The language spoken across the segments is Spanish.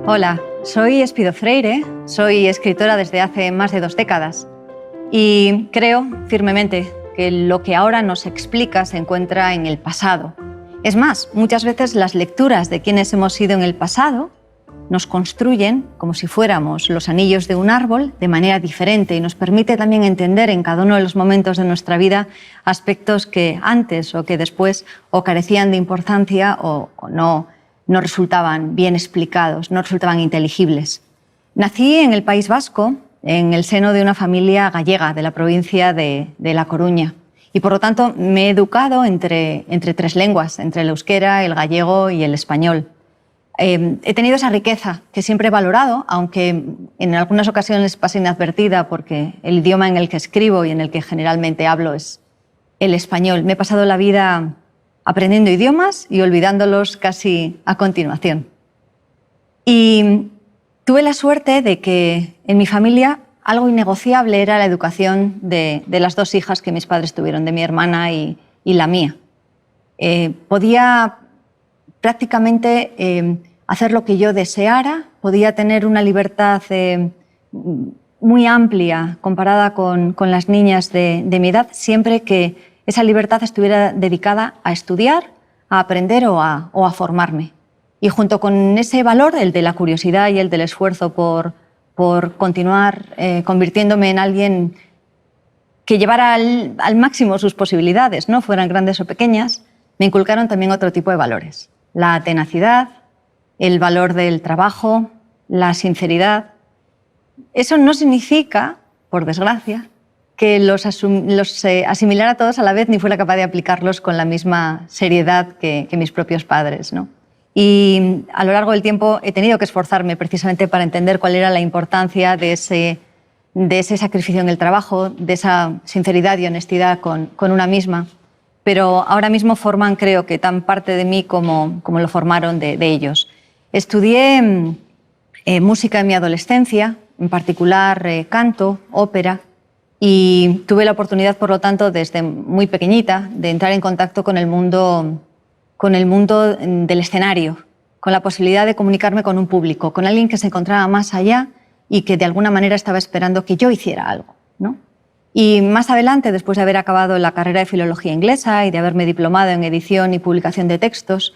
Hola, soy Espido Freire, soy escritora desde hace más de 2 décadas y creo firmemente que lo que ahora nos explica se encuentra en el pasado. Es más, muchas veces las lecturas de quienes hemos sido en el pasado nos construyen como si fuéramos los anillos de un árbol de manera diferente y nos permite también entender en cada uno de los momentos de nuestra vida aspectos que antes o que después o carecían de importancia o no resultaban bien explicados, no resultaban inteligibles. Nací en el País Vasco, en el seno de una familia gallega de la provincia de La Coruña y por lo tanto me he educado entre 3 lenguas, entre el euskera, el gallego y el español. He tenido esa riqueza que siempre he valorado, aunque en algunas ocasiones pasa inadvertida porque el idioma en el que escribo y en el que generalmente hablo es el español. Me he pasado la vida aprendiendo idiomas y olvidándolos casi a continuación. Y tuve la suerte de que en mi familia algo innegociable era la educación de las 2 hijas que mis padres tuvieron, de mi hermana y la mía. Podía prácticamente hacer lo que yo deseara, podía tener una libertad muy amplia comparada con las niñas de mi edad, siempre que esa libertad estuviera dedicada a estudiar, a aprender o a formarme. Y junto con ese valor, el de la curiosidad y el del esfuerzo por continuar convirtiéndome en alguien que llevara al máximo sus posibilidades, ¿no? Fueran grandes o pequeñas, me inculcaron también otro tipo de valores. La tenacidad, el valor del trabajo, la sinceridad. Eso no significa, por desgracia, que los asimilara todos a la vez ni fuera capaz de aplicarlos con la misma seriedad que mis propios padres, ¿no? Y a lo largo del tiempo he tenido que esforzarme precisamente para entender cuál era la importancia de ese sacrificio en el trabajo, de esa sinceridad y honestidad con una misma. Pero ahora mismo forman, creo que tan parte de mí como lo formaron de ellos. Estudié música en mi adolescencia, en particular canto, ópera, y tuve la oportunidad, por lo tanto, desde muy pequeñita, de entrar en contacto con el mundo del escenario, con la posibilidad de comunicarme con un público, con alguien que se encontraba más allá y que de alguna manera estaba esperando que yo hiciera algo, ¿no? Y más adelante, después de haber acabado la carrera de Filología Inglesa y de haberme diplomado en edición y publicación de textos,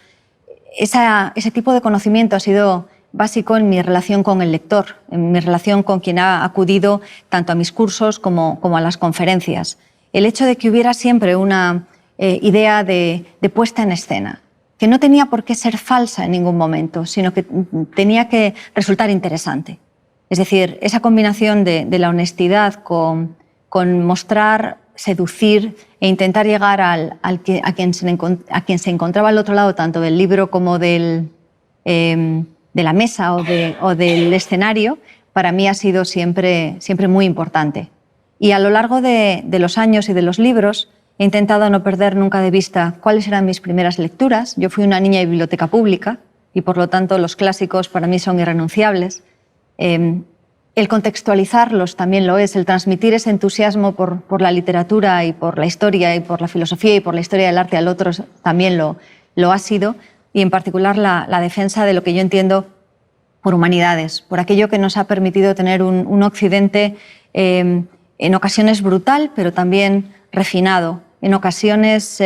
ese tipo de conocimiento ha sido básico en mi relación con el lector, en mi relación con quien ha acudido tanto a mis cursos como a las conferencias. El hecho de que hubiera siempre una idea de puesta en escena, que no tenía por qué ser falsa en ningún momento, sino que tenía que resultar interesante. Es decir, esa combinación de la honestidad con mostrar, seducir e intentar llegar a quien se encontraba al otro lado, tanto del libro como de la mesa o del escenario, para mí ha sido siempre muy importante. Y a lo largo de los años y de los libros he intentado no perder nunca de vista cuáles eran mis primeras lecturas. Yo fui una niña de biblioteca pública y por lo tanto los clásicos para mí son irrenunciables. El contextualizarlos también lo es, el transmitir ese entusiasmo por la literatura y por la historia y por la filosofía y por la historia del arte al otro también lo ha sido, y en particular la defensa de lo que yo entiendo por humanidades, por aquello que nos ha permitido tener un Occidente en ocasiones brutal, pero también refinado, en ocasiones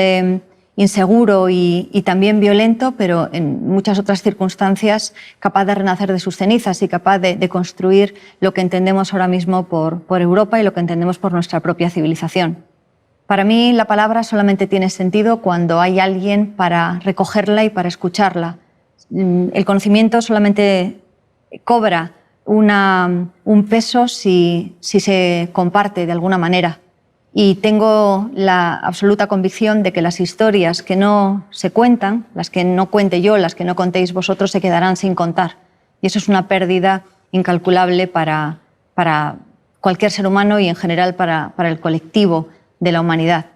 inseguro y también violento, pero en muchas otras circunstancias capaz de renacer de sus cenizas y capaz de construir lo que entendemos ahora mismo por Europa y lo que entendemos por nuestra propia civilización. Para mí la palabra solamente tiene sentido cuando hay alguien para recogerla y para escucharla. El conocimiento solamente cobra un peso si se comparte de alguna manera. Y tengo la absoluta convicción de que las historias que no se cuentan, las que no cuente yo, las que no contéis vosotros, se quedarán sin contar. Y eso es una pérdida incalculable para cualquier ser humano y en general para el colectivo de la humanidad.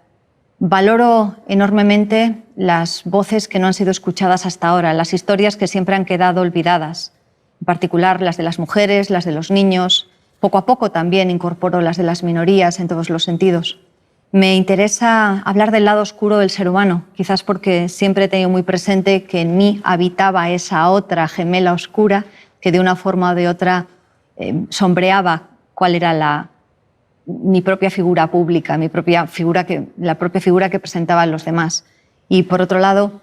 Valoro enormemente las voces que no han sido escuchadas hasta ahora, las historias que siempre han quedado olvidadas, en particular las de las mujeres, las de los niños, Poco a poco también incorporo las de las minorías en todos los sentidos. Me interesa hablar del lado oscuro del ser humano, quizás porque siempre he tenido muy presente que en mí habitaba esa otra gemela oscura que de una forma o de otra sombreaba cuál era mi propia figura pública, la propia figura que presentaban los demás. Y por otro lado,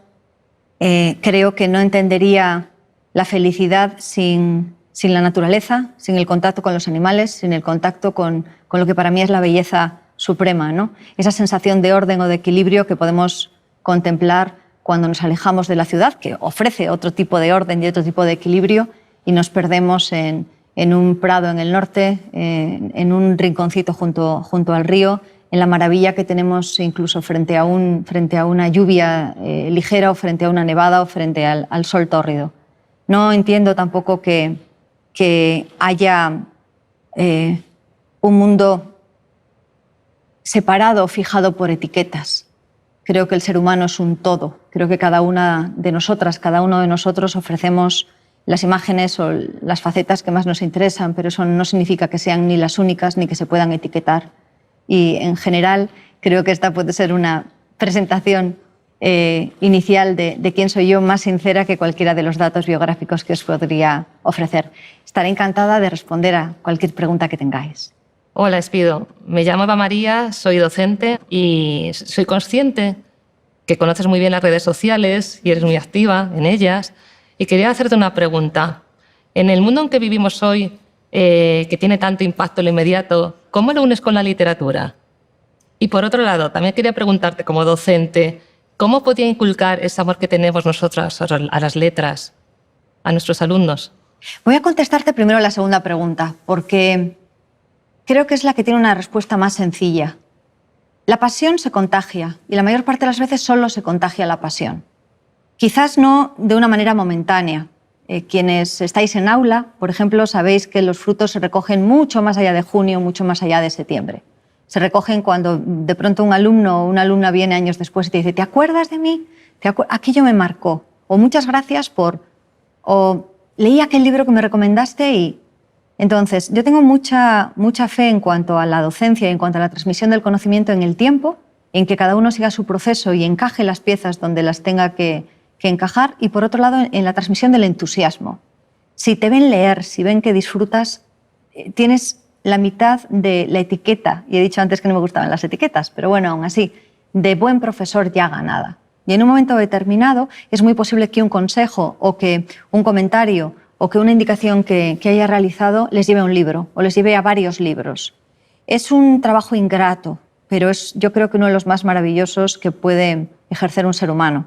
creo que no entendería la felicidad sin la naturaleza, sin el contacto con los animales, sin el contacto con lo que para mí es la belleza suprema, ¿no? Esa sensación de orden o de equilibrio que podemos contemplar cuando nos alejamos de la ciudad, que ofrece otro tipo de orden y otro tipo de equilibrio, y nos perdemos en un prado en el norte, en un rinconcito junto al río, en la maravilla que tenemos incluso frente a una lluvia ligera o frente a una nevada o frente al sol tórrido. No entiendo tampoco que haya un mundo separado o fijado por etiquetas. Creo que el ser humano es un todo. Creo que cada una de nosotras, cada uno de nosotros ofrecemos las imágenes o las facetas que más nos interesan, pero eso no significa que sean ni las únicas ni que se puedan etiquetar. Y en general creo que esta puede ser una presentación inicial de quién soy yo más sincera que cualquiera de los datos biográficos que os podría ofrecer. Estaré encantada de responder a cualquier pregunta que tengáis. Hola, Espido. Me llamo Eva María, soy docente y soy consciente que conoces muy bien las redes sociales y eres muy activa en ellas. Y quería hacerte una pregunta. En el mundo en que vivimos hoy, que tiene tanto impacto en lo inmediato, ¿cómo lo unes con la literatura? Y por otro lado, también quería preguntarte como docente, ¿cómo podía inculcar ese amor que tenemos nosotras a las letras, a nuestros alumnos? Voy a contestarte primero la segunda pregunta, porque creo que es la que tiene una respuesta más sencilla. La pasión se contagia y la mayor parte de las veces solo se contagia la pasión. Quizás no de una manera momentánea. Quienes estáis en aula, por ejemplo, sabéis que los frutos se recogen mucho más allá de junio, mucho más allá de septiembre. Se recogen cuando de pronto un alumno o una alumna viene años después y te dice: ¿te acuerdas de mí? Aquello me marcó. O muchas gracias o leí aquel libro que me recomendaste y... Entonces, yo tengo mucha fe en cuanto a la docencia y en cuanto a la transmisión del conocimiento en el tiempo, en que cada uno siga su proceso y encaje las piezas donde las tenga que encajar, y por otro lado en la transmisión del entusiasmo. Si te ven leer, si ven que disfrutas, tienes la mitad de la etiqueta, y he dicho antes que no me gustaban las etiquetas, pero bueno, aún así, de buen profesor ya ganada. Y en un momento determinado es muy posible que un consejo o que un comentario o que una indicación que haya realizado les lleve a un libro o les lleve a varios libros. Es un trabajo ingrato, pero es, yo creo que uno de los más maravillosos que puede ejercer un ser humano.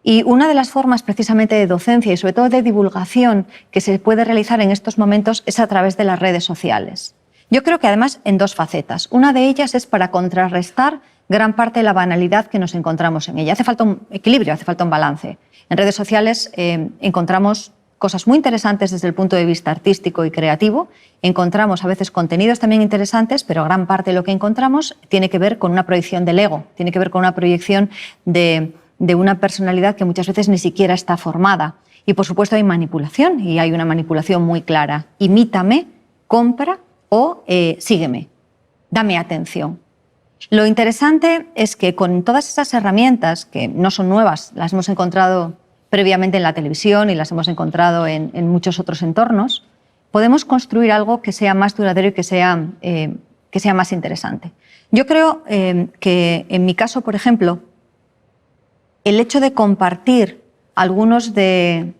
Y una de las formas precisamente de docencia y sobre todo de divulgación que se puede realizar en estos momentos es a través de las redes sociales. Yo creo que además en dos facetas. Una de ellas es para contrarrestar gran parte de la banalidad que nos encontramos en ella. Hace falta un equilibrio, hace falta un balance. En redes sociales encontramos cosas muy interesantes desde el punto de vista artístico y creativo. Encontramos a veces contenidos también interesantes, pero gran parte de lo que encontramos tiene que ver con una proyección del ego, tiene que ver con una proyección de una personalidad que muchas veces ni siquiera está formada. Y por supuesto hay manipulación, y hay una manipulación muy clara. Imítame, compra o sígueme, dame atención. Lo interesante es que con todas esas herramientas, que no son nuevas, las hemos encontrado previamente en la televisión y las hemos encontrado en muchos otros entornos, podemos construir algo que sea más duradero y que sea más interesante. Yo creo que en mi caso, por ejemplo, el hecho de compartir algunos de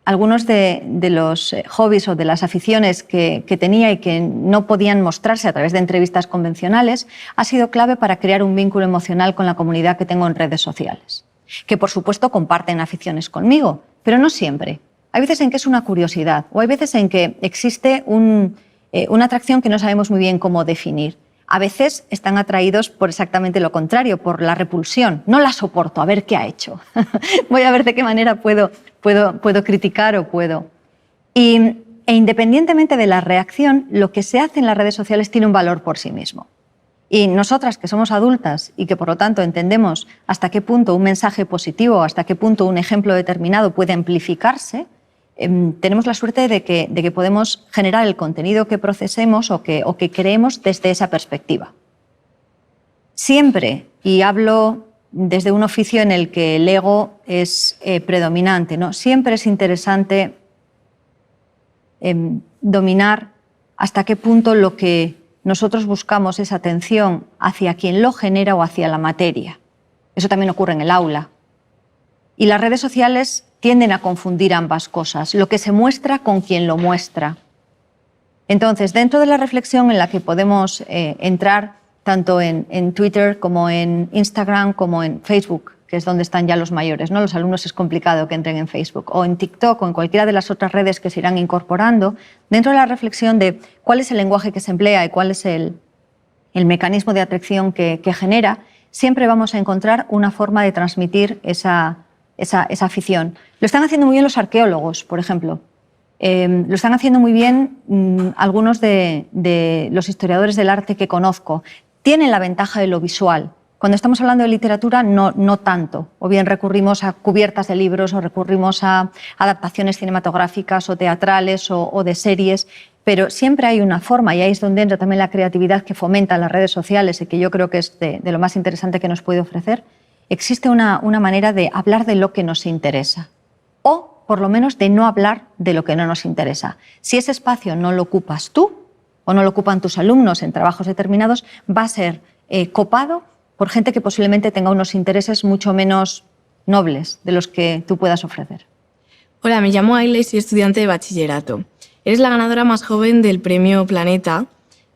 los hobbies o de las aficiones que tenía y que no podían mostrarse a través de entrevistas convencionales ha sido clave para crear un vínculo emocional con la comunidad que tengo en redes sociales, que por supuesto comparten aficiones conmigo, pero no siempre. Hay veces en que es una curiosidad o hay veces en que existe una atracción que no sabemos muy bien cómo definir. A veces están atraídos por exactamente lo contrario, por la repulsión. No la soporto, a ver qué ha hecho. Voy a ver de qué manera puedo criticar o puedo. E independientemente de la reacción, lo que se hace en las redes sociales tiene un valor por sí mismo. Y nosotras, que somos adultas y que por lo tanto entendemos hasta qué punto un mensaje positivo, hasta qué punto un ejemplo determinado puede amplificarse, tenemos la suerte de que podemos generar el contenido que procesemos o que creemos desde esa perspectiva. Siempre, y hablo desde un oficio en el que el ego es predominante, ¿no? Siempre es interesante dominar hasta qué punto lo que nosotros buscamos es atención hacia quien lo genera o hacia la materia. Eso también ocurre en el aula. Y las redes sociales tienden a confundir ambas cosas, lo que se muestra con quien lo muestra. Entonces, dentro de la reflexión en la que podemos entrar tanto en Twitter como en Instagram como en Facebook, que es donde están ya los mayores, ¿no? Los alumnos es complicado que entren en Facebook, o en TikTok o en cualquiera de las otras redes que se irán incorporando, dentro de la reflexión de cuál es el lenguaje que se emplea y cuál es el mecanismo de atracción que genera, siempre vamos a encontrar una forma de transmitir esa afición. Lo están haciendo muy bien los arqueólogos, por ejemplo. Lo están haciendo muy bien algunos de los historiadores del arte que conozco. Tienen la ventaja de lo visual. Cuando estamos hablando de literatura, no tanto. O bien recurrimos a cubiertas de libros o recurrimos a adaptaciones cinematográficas o teatrales o de series, pero siempre hay una forma, y ahí es donde entra también la creatividad que fomentan las redes sociales y que yo creo que es de lo más interesante que nos puede ofrecer. Existe una manera de hablar de lo que nos interesa, o por lo menos de no hablar de lo que no nos interesa. Si ese espacio no lo ocupas tú o no lo ocupan tus alumnos en trabajos determinados, va a ser copado por gente que posiblemente tenga unos intereses mucho menos nobles de los que tú puedas ofrecer. Hola, me llamo Ayla y soy estudiante de bachillerato. Eres la ganadora más joven del premio Planeta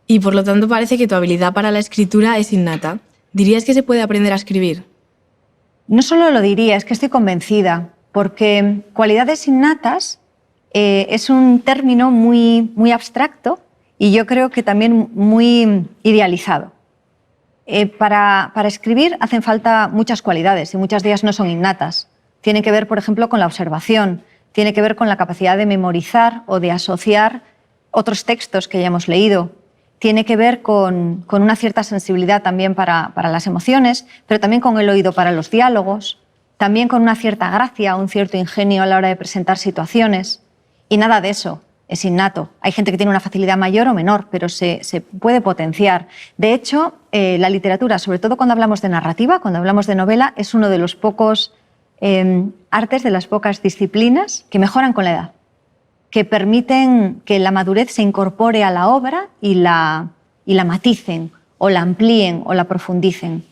y por lo tanto parece que tu habilidad para la escritura es innata. ¿Dirías que se puede aprender a escribir? No solo lo diría, es que estoy convencida, porque cualidades innatas es un término muy abstracto y yo creo que también muy idealizado. Para escribir hacen falta muchas cualidades y muchas de ellas no son innatas. Tienen que ver, por ejemplo, con la observación, tiene que ver con la capacidad de memorizar o de asociar otros textos que ya hemos leído. Tiene que ver con una cierta sensibilidad también para las emociones, pero también con el oído para los diálogos, también con una cierta gracia, un cierto ingenio a la hora de presentar situaciones. Y nada de eso es innato. Hay gente que tiene una facilidad mayor o menor, pero se puede potenciar. De hecho, la literatura, sobre todo cuando hablamos de narrativa, cuando hablamos de novela, es uno de los pocos artes, de las pocas disciplinas que mejoran con la edad, que permiten que la madurez se incorpore a la obra y la maticen, o la amplíen, o la profundicen.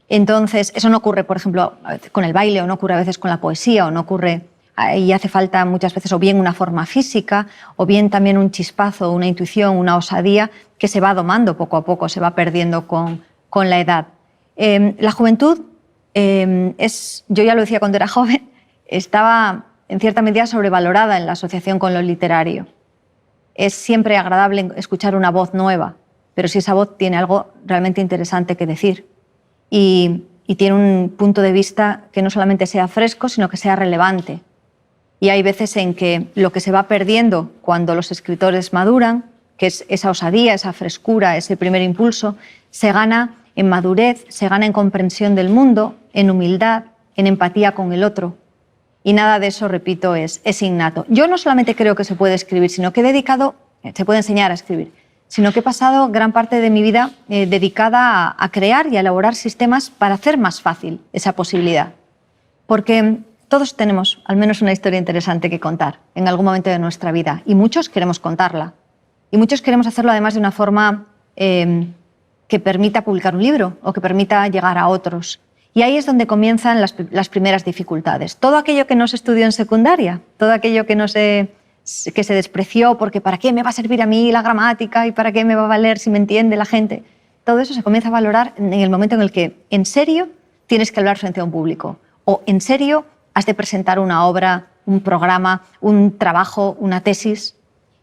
Entonces, eso no ocurre, por ejemplo, con el baile, o no ocurre a veces con la poesía, o no ocurre, y hace falta muchas veces o bien una forma física, o bien también un chispazo, una intuición, una osadía que se va domando poco a poco, se va perdiendo con la edad. La juventud yo ya lo decía cuando era joven, estaba en cierta medida sobrevalorada en la asociación con lo literario. Es siempre agradable escuchar una voz nueva, pero si esa voz tiene algo realmente interesante que decir y tiene un punto de vista que no solamente sea fresco, sino que sea relevante. Y hay veces en que lo que se va perdiendo cuando los escritores maduran, que es esa osadía, esa frescura, ese primer impulso, se gana en madurez, se gana en comprensión del mundo, en humildad, en empatía con el otro. Y nada de eso, repito, es innato. Yo no solamente creo que se puede escribir, sino que se puede enseñar a escribir, sino que he pasado gran parte de mi vida dedicada a crear y a elaborar sistemas para hacer más fácil esa posibilidad. Porque todos tenemos al menos una historia interesante que contar en algún momento de nuestra vida y muchos queremos contarla. Y muchos queremos hacerlo además de una forma que permita publicar un libro o que permita llegar a otros. Y ahí es donde comienzan las primeras dificultades. Todo aquello que no se estudió en secundaria, todo aquello que se despreció porque ¿para qué me va a servir a mí la gramática y para qué me va a valer si me entiende la gente? Todo eso se comienza a valorar en el momento en el que en serio tienes que hablar frente a un público o en serio has de presentar una obra, un programa, un trabajo, una tesis.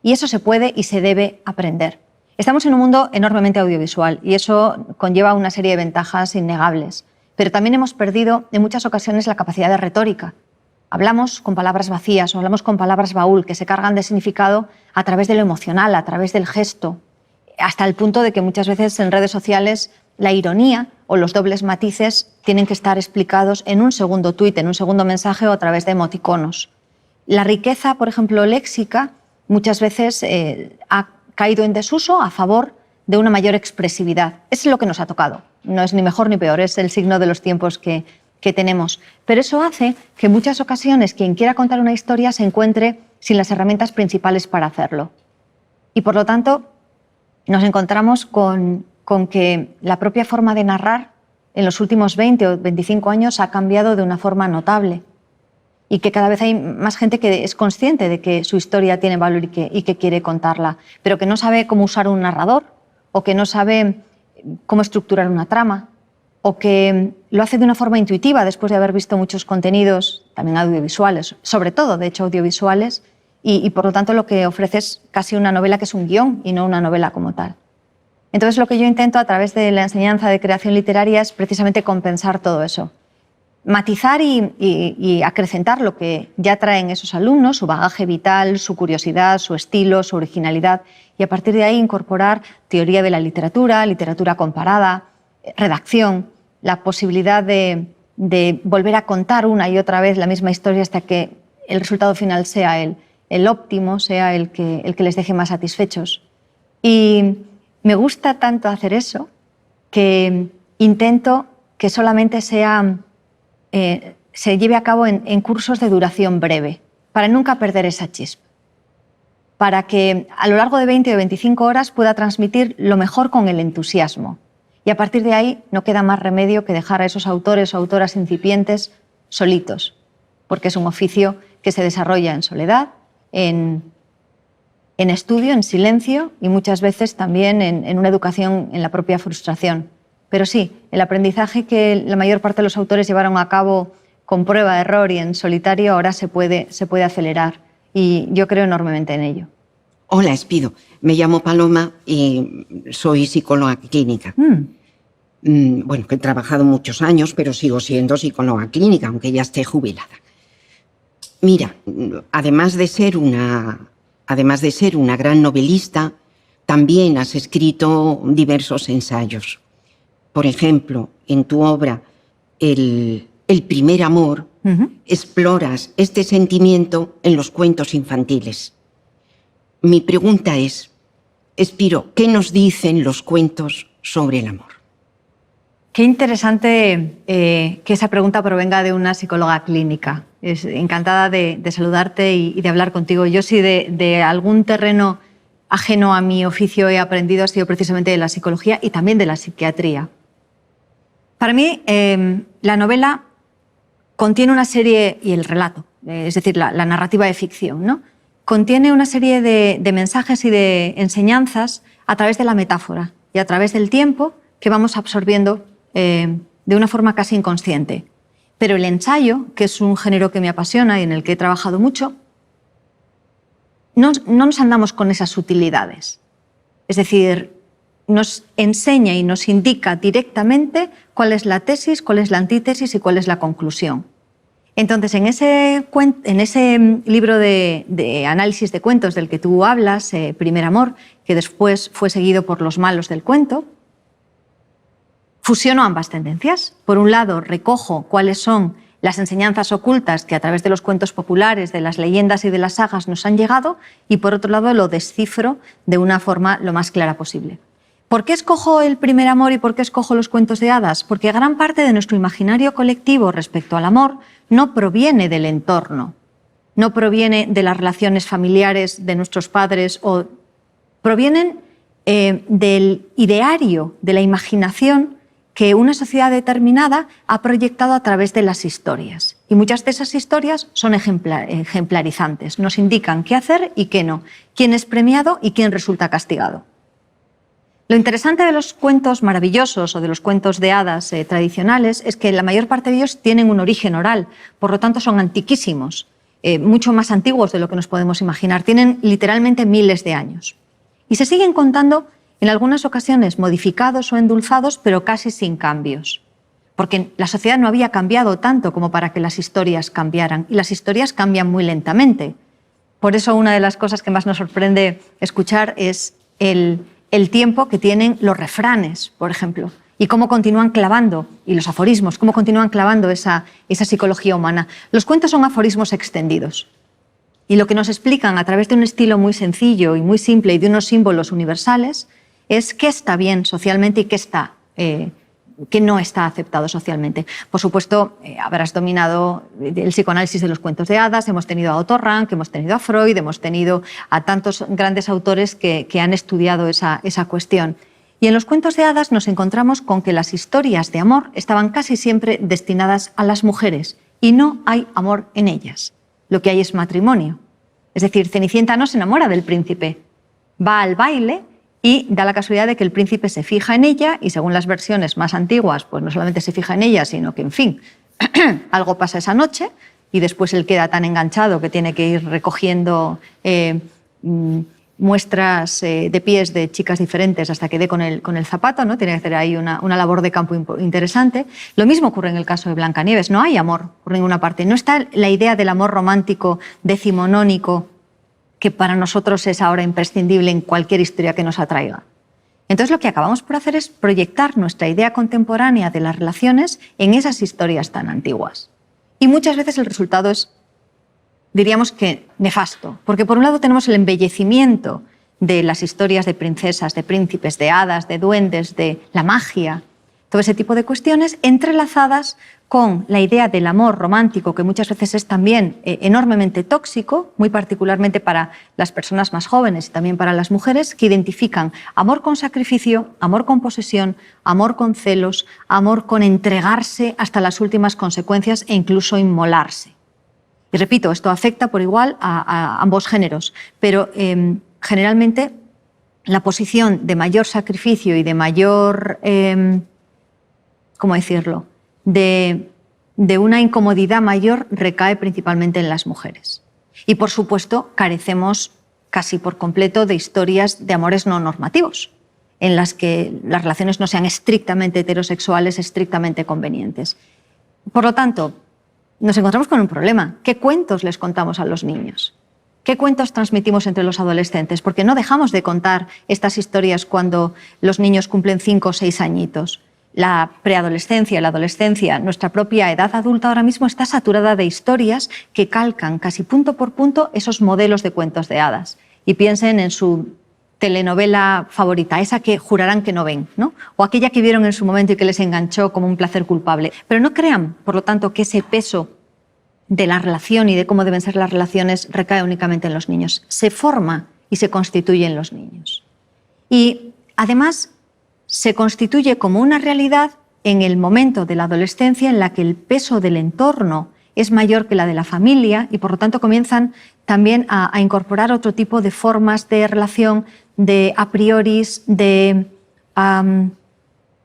Y eso se puede y se debe aprender. Estamos en un mundo enormemente audiovisual y eso conlleva una serie de ventajas innegables. Pero también hemos perdido en muchas ocasiones la capacidad de retórica. Hablamos con palabras vacías o hablamos con palabras baúl que se cargan de significado a través de lo emocional, a través del gesto, hasta el punto de que muchas veces en redes sociales la ironía o los dobles matices tienen que estar explicados en un segundo tuit, en un segundo mensaje o a través de emoticonos. La riqueza, por ejemplo, léxica, muchas veces ha caído en desuso a favor de una mayor expresividad. Eso es lo que nos ha tocado. No es ni mejor ni peor, es el signo de los tiempos que tenemos. Pero eso hace que en muchas ocasiones quien quiera contar una historia se encuentre sin las herramientas principales para hacerlo. Y por lo tanto nos encontramos con que la propia forma de narrar en los últimos 20 o 25 años ha cambiado de una forma notable y que cada vez hay más gente que es consciente de que su historia tiene valor y que quiere contarla, pero que no sabe cómo usar un narrador o que no sabe cómo estructurar una trama o que lo hace de una forma intuitiva después de haber visto muchos contenidos, también audiovisuales, sobre todo, de hecho, audiovisuales, y por lo tanto lo que ofrece es casi una novela que es un guión y no una novela como tal. Entonces lo que yo intento a través de la enseñanza de creación literaria es precisamente compensar todo eso. Matizar y acrecentar lo que ya traen esos alumnos, su bagaje vital, su curiosidad, su estilo, su originalidad, y a partir de ahí incorporar teoría de la literatura, literatura comparada, redacción, la posibilidad de volver a contar una y otra vez la misma historia hasta que el resultado final sea el óptimo, sea el que les deje más satisfechos. Y me gusta tanto hacer eso que intento que solamente se lleve a cabo en cursos de duración breve, para nunca perder esa chispa, para que a lo largo de 20 o 25 horas pueda transmitir lo mejor con el entusiasmo. Y a partir de ahí no queda más remedio que dejar a esos autores o autoras incipientes solitos, porque es un oficio que se desarrolla en soledad, en estudio, en silencio y muchas veces también en una educación en la propia frustración. Pero sí, el aprendizaje que la mayor parte de los autores llevaron a cabo con prueba de error y en solitario ahora se puede acelerar y yo creo enormemente en ello. Hola, Espido. Me llamo Paloma y soy psicóloga clínica. Bueno, que he trabajado muchos años, pero sigo siendo psicóloga clínica, aunque ya esté jubilada. Mira, además de ser una gran novelista, también has escrito diversos ensayos. Por ejemplo, en tu obra El primer amor, exploras este sentimiento en los cuentos infantiles. Mi pregunta es, Espiro, ¿qué nos dicen los cuentos sobre el amor? Qué interesante que esa pregunta provenga de una psicóloga clínica. Encantada de saludarte y de hablar contigo. Yo sí de algún terreno ajeno a mi oficio he aprendido ha sido precisamente de la psicología y también de la psiquiatría. Para mí, la novela contiene una serie, y el relato, es decir, la narrativa de ficción, ¿no? Contiene una serie de mensajes y de enseñanzas a través de la metáfora y a través del tiempo que vamos absorbiendo de una forma casi inconsciente. Pero el ensayo, que es un género que me apasiona y en el que he trabajado mucho, no nos andamos con esas sutilidades. Es decir, nos enseña y nos indica directamente cuál es la tesis, cuál es la antítesis y cuál es la conclusión. Entonces, en ese libro de análisis de cuentos del que tú hablas, Primer amor, que después fue seguido por Los malos del cuento, fusiono ambas tendencias. Por un lado, recojo cuáles son las enseñanzas ocultas que a través de los cuentos populares, de las leyendas y de las sagas nos han llegado, y por otro lado lo descifro de una forma lo más clara posible. ¿Por qué escojo El primer amor y por qué escojo los cuentos de hadas? Porque gran parte de nuestro imaginario colectivo respecto al amor no proviene del entorno, no proviene de las relaciones familiares de nuestros padres, o provienen del ideario, de la imaginación que una sociedad determinada ha proyectado a través de las historias. Y muchas de esas historias son ejemplarizantes, nos indican qué hacer y qué no, quién es premiado y quién resulta castigado. Lo interesante de los cuentos maravillosos o de los cuentos de hadas tradicionales es que la mayor parte de ellos tienen un origen oral, por lo tanto son antiquísimos, mucho más antiguos de lo que nos podemos imaginar, tienen literalmente miles de años. Y se siguen contando en algunas ocasiones modificados o endulzados, pero casi sin cambios. Porque la sociedad no había cambiado tanto como para que las historias cambiaran, y las historias cambian muy lentamente. Por eso una de las cosas que más nos sorprende escuchar es el tiempo que tienen los refranes, por ejemplo, y cómo continúan clavando, y los aforismos, cómo continúan clavando esa psicología humana. Los cuentos son aforismos extendidos. Y lo que nos explican a través de un estilo muy sencillo y muy simple y de unos símbolos universales es qué está bien socialmente y qué no está aceptado socialmente. Por supuesto, habrás dominado el psicoanálisis de los cuentos de hadas, hemos tenido a Otto Rank, hemos tenido a Freud, hemos tenido a tantos grandes autores que han estudiado esa cuestión. Y en los cuentos de hadas nos encontramos con que las historias de amor estaban casi siempre destinadas a las mujeres y no hay amor en ellas. Lo que hay es matrimonio. Es decir, Cenicienta no se enamora del príncipe, va al baile y da la casualidad de que el príncipe se fija en ella y según las versiones más antiguas, pues no solamente se fija en ella, sino que, en fin, algo pasa esa noche y después él queda tan enganchado que tiene que ir recogiendo muestras de pies de chicas diferentes hasta que dé con el zapato, ¿no? Tiene que hacer ahí una labor de campo interesante. Lo mismo ocurre en el caso de Blancanieves. No hay amor por ninguna parte. No está la idea del amor romántico decimonónico que para nosotros es ahora imprescindible en cualquier historia que nos atraiga. Entonces lo que acabamos por hacer es proyectar nuestra idea contemporánea de las relaciones en esas historias tan antiguas. Y muchas veces el resultado es, diríamos que nefasto, porque por un lado tenemos el embellecimiento de las historias de princesas, de príncipes, de hadas, de duendes, de la magia, todo ese tipo de cuestiones entrelazadas con la idea del amor romántico, que muchas veces es también enormemente tóxico, muy particularmente para las personas más jóvenes y también para las mujeres, que identifican amor con sacrificio, amor con posesión, amor con celos, amor con entregarse hasta las últimas consecuencias e incluso inmolarse. Y repito, esto afecta por igual a ambos géneros, pero generalmente la posición de mayor sacrificio y de mayor, ¿cómo decirlo?, de una incomodidad mayor recae principalmente en las mujeres. Y por supuesto carecemos casi por completo de historias de amores no normativos, en las que las relaciones no sean estrictamente heterosexuales, estrictamente convenientes. Por lo tanto, nos encontramos con un problema. ¿Qué cuentos les contamos a los niños? ¿Qué cuentos transmitimos entre los adolescentes? Porque no dejamos de contar estas historias cuando los niños cumplen 5 o 6 añitos. La preadolescencia, la adolescencia, nuestra propia edad adulta ahora mismo está saturada de historias que calcan casi punto por punto esos modelos de cuentos de hadas. Y piensen en su telenovela favorita, esa que jurarán que no ven, ¿no? O aquella que vieron en su momento y que les enganchó como un placer culpable. Pero no crean, por lo tanto, que ese peso de la relación y de cómo deben ser las relaciones recae únicamente en los niños. Se forma y se constituye en los niños. Y además se constituye como una realidad en el momento de la adolescencia en la que el peso del entorno es mayor que la de la familia y por lo tanto comienzan también a incorporar otro tipo de formas de relación, de a prioris, de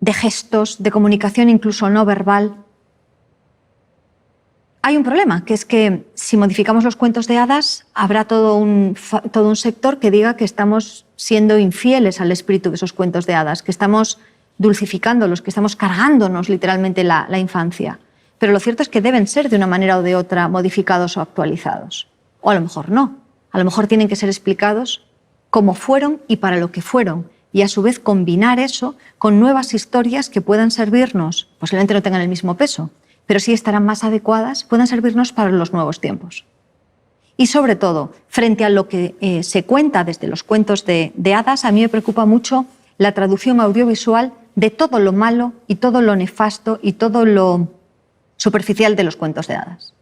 gestos, de comunicación incluso no verbal. Hay un problema, que es que si modificamos los cuentos de hadas, habrá todo un sector que diga que estamos siendo infieles al espíritu de esos cuentos de hadas, que estamos dulcificándolos, que estamos cargándonos literalmente la infancia. Pero lo cierto es que deben ser de una manera o de otra modificados o actualizados. O a lo mejor no. A lo mejor tienen que ser explicados como fueron y para lo que fueron. Y a su vez combinar eso con nuevas historias que puedan servirnos, posiblemente no tengan el mismo peso, pero sí estarán más adecuadas, puedan servirnos para los nuevos tiempos. Y sobre todo, frente a lo que se cuenta desde los cuentos de hadas, a mí me preocupa mucho la traducción audiovisual de todo lo malo y todo lo nefasto y todo lo superficial de los cuentos de hadas.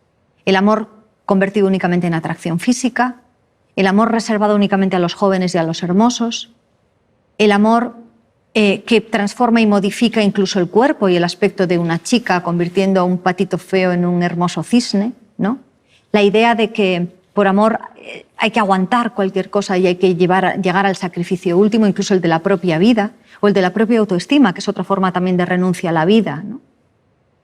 El amor convertido únicamente en atracción física, el amor reservado únicamente a los jóvenes y a los hermosos, el amor que transforma y modifica incluso el cuerpo y el aspecto de una chica, convirtiendo a un patito feo en un hermoso cisne, ¿no? La idea de que por amor hay que aguantar cualquier cosa y hay que llegar al sacrificio último, incluso el de la propia vida, o el de la propia autoestima, que es otra forma también de renuncia a la vida, ¿no?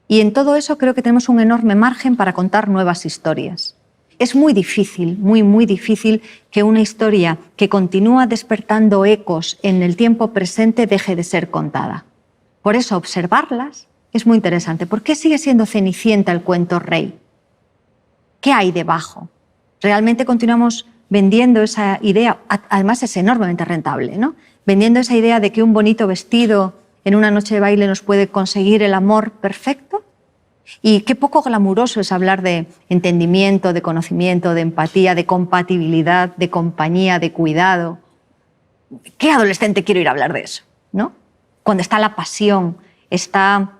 Y en todo eso creo que tenemos un enorme margen para contar nuevas historias. Es muy difícil, muy difícil que una historia que continúa despertando ecos en el tiempo presente deje de ser contada. Por eso observarlas es muy interesante. ¿Por qué sigue siendo Cenicienta el cuento rey? ¿Qué hay debajo? Realmente continuamos vendiendo esa idea, además es enormemente rentable, ¿no? Vendiendo esa idea de que un bonito vestido en una noche de baile nos puede conseguir el amor perfecto. Y qué poco glamuroso es hablar de entendimiento, de conocimiento, de empatía, de compatibilidad, de compañía, de cuidado. ¿Qué adolescente quiere ir a hablar de eso? ¿No? Cuando está la pasión, está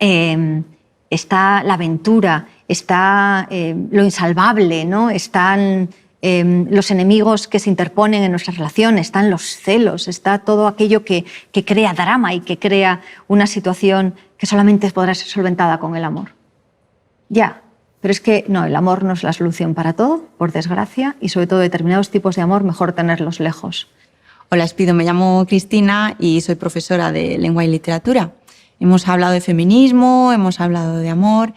la aventura, está lo insalvable, ¿no? Están los enemigos que se interponen en nuestras relaciones, están los celos, está todo aquello que crea drama y que crea una situación que solamente podrá ser solventada con el amor. Ya, pero es que no, el amor no es la solución para todo, por desgracia, y sobre todo determinados tipos de amor mejor tenerlos lejos. Hola, Espido, me llamo Cristina y soy profesora de lengua y literatura. Hemos hablado de feminismo, hemos hablado de amor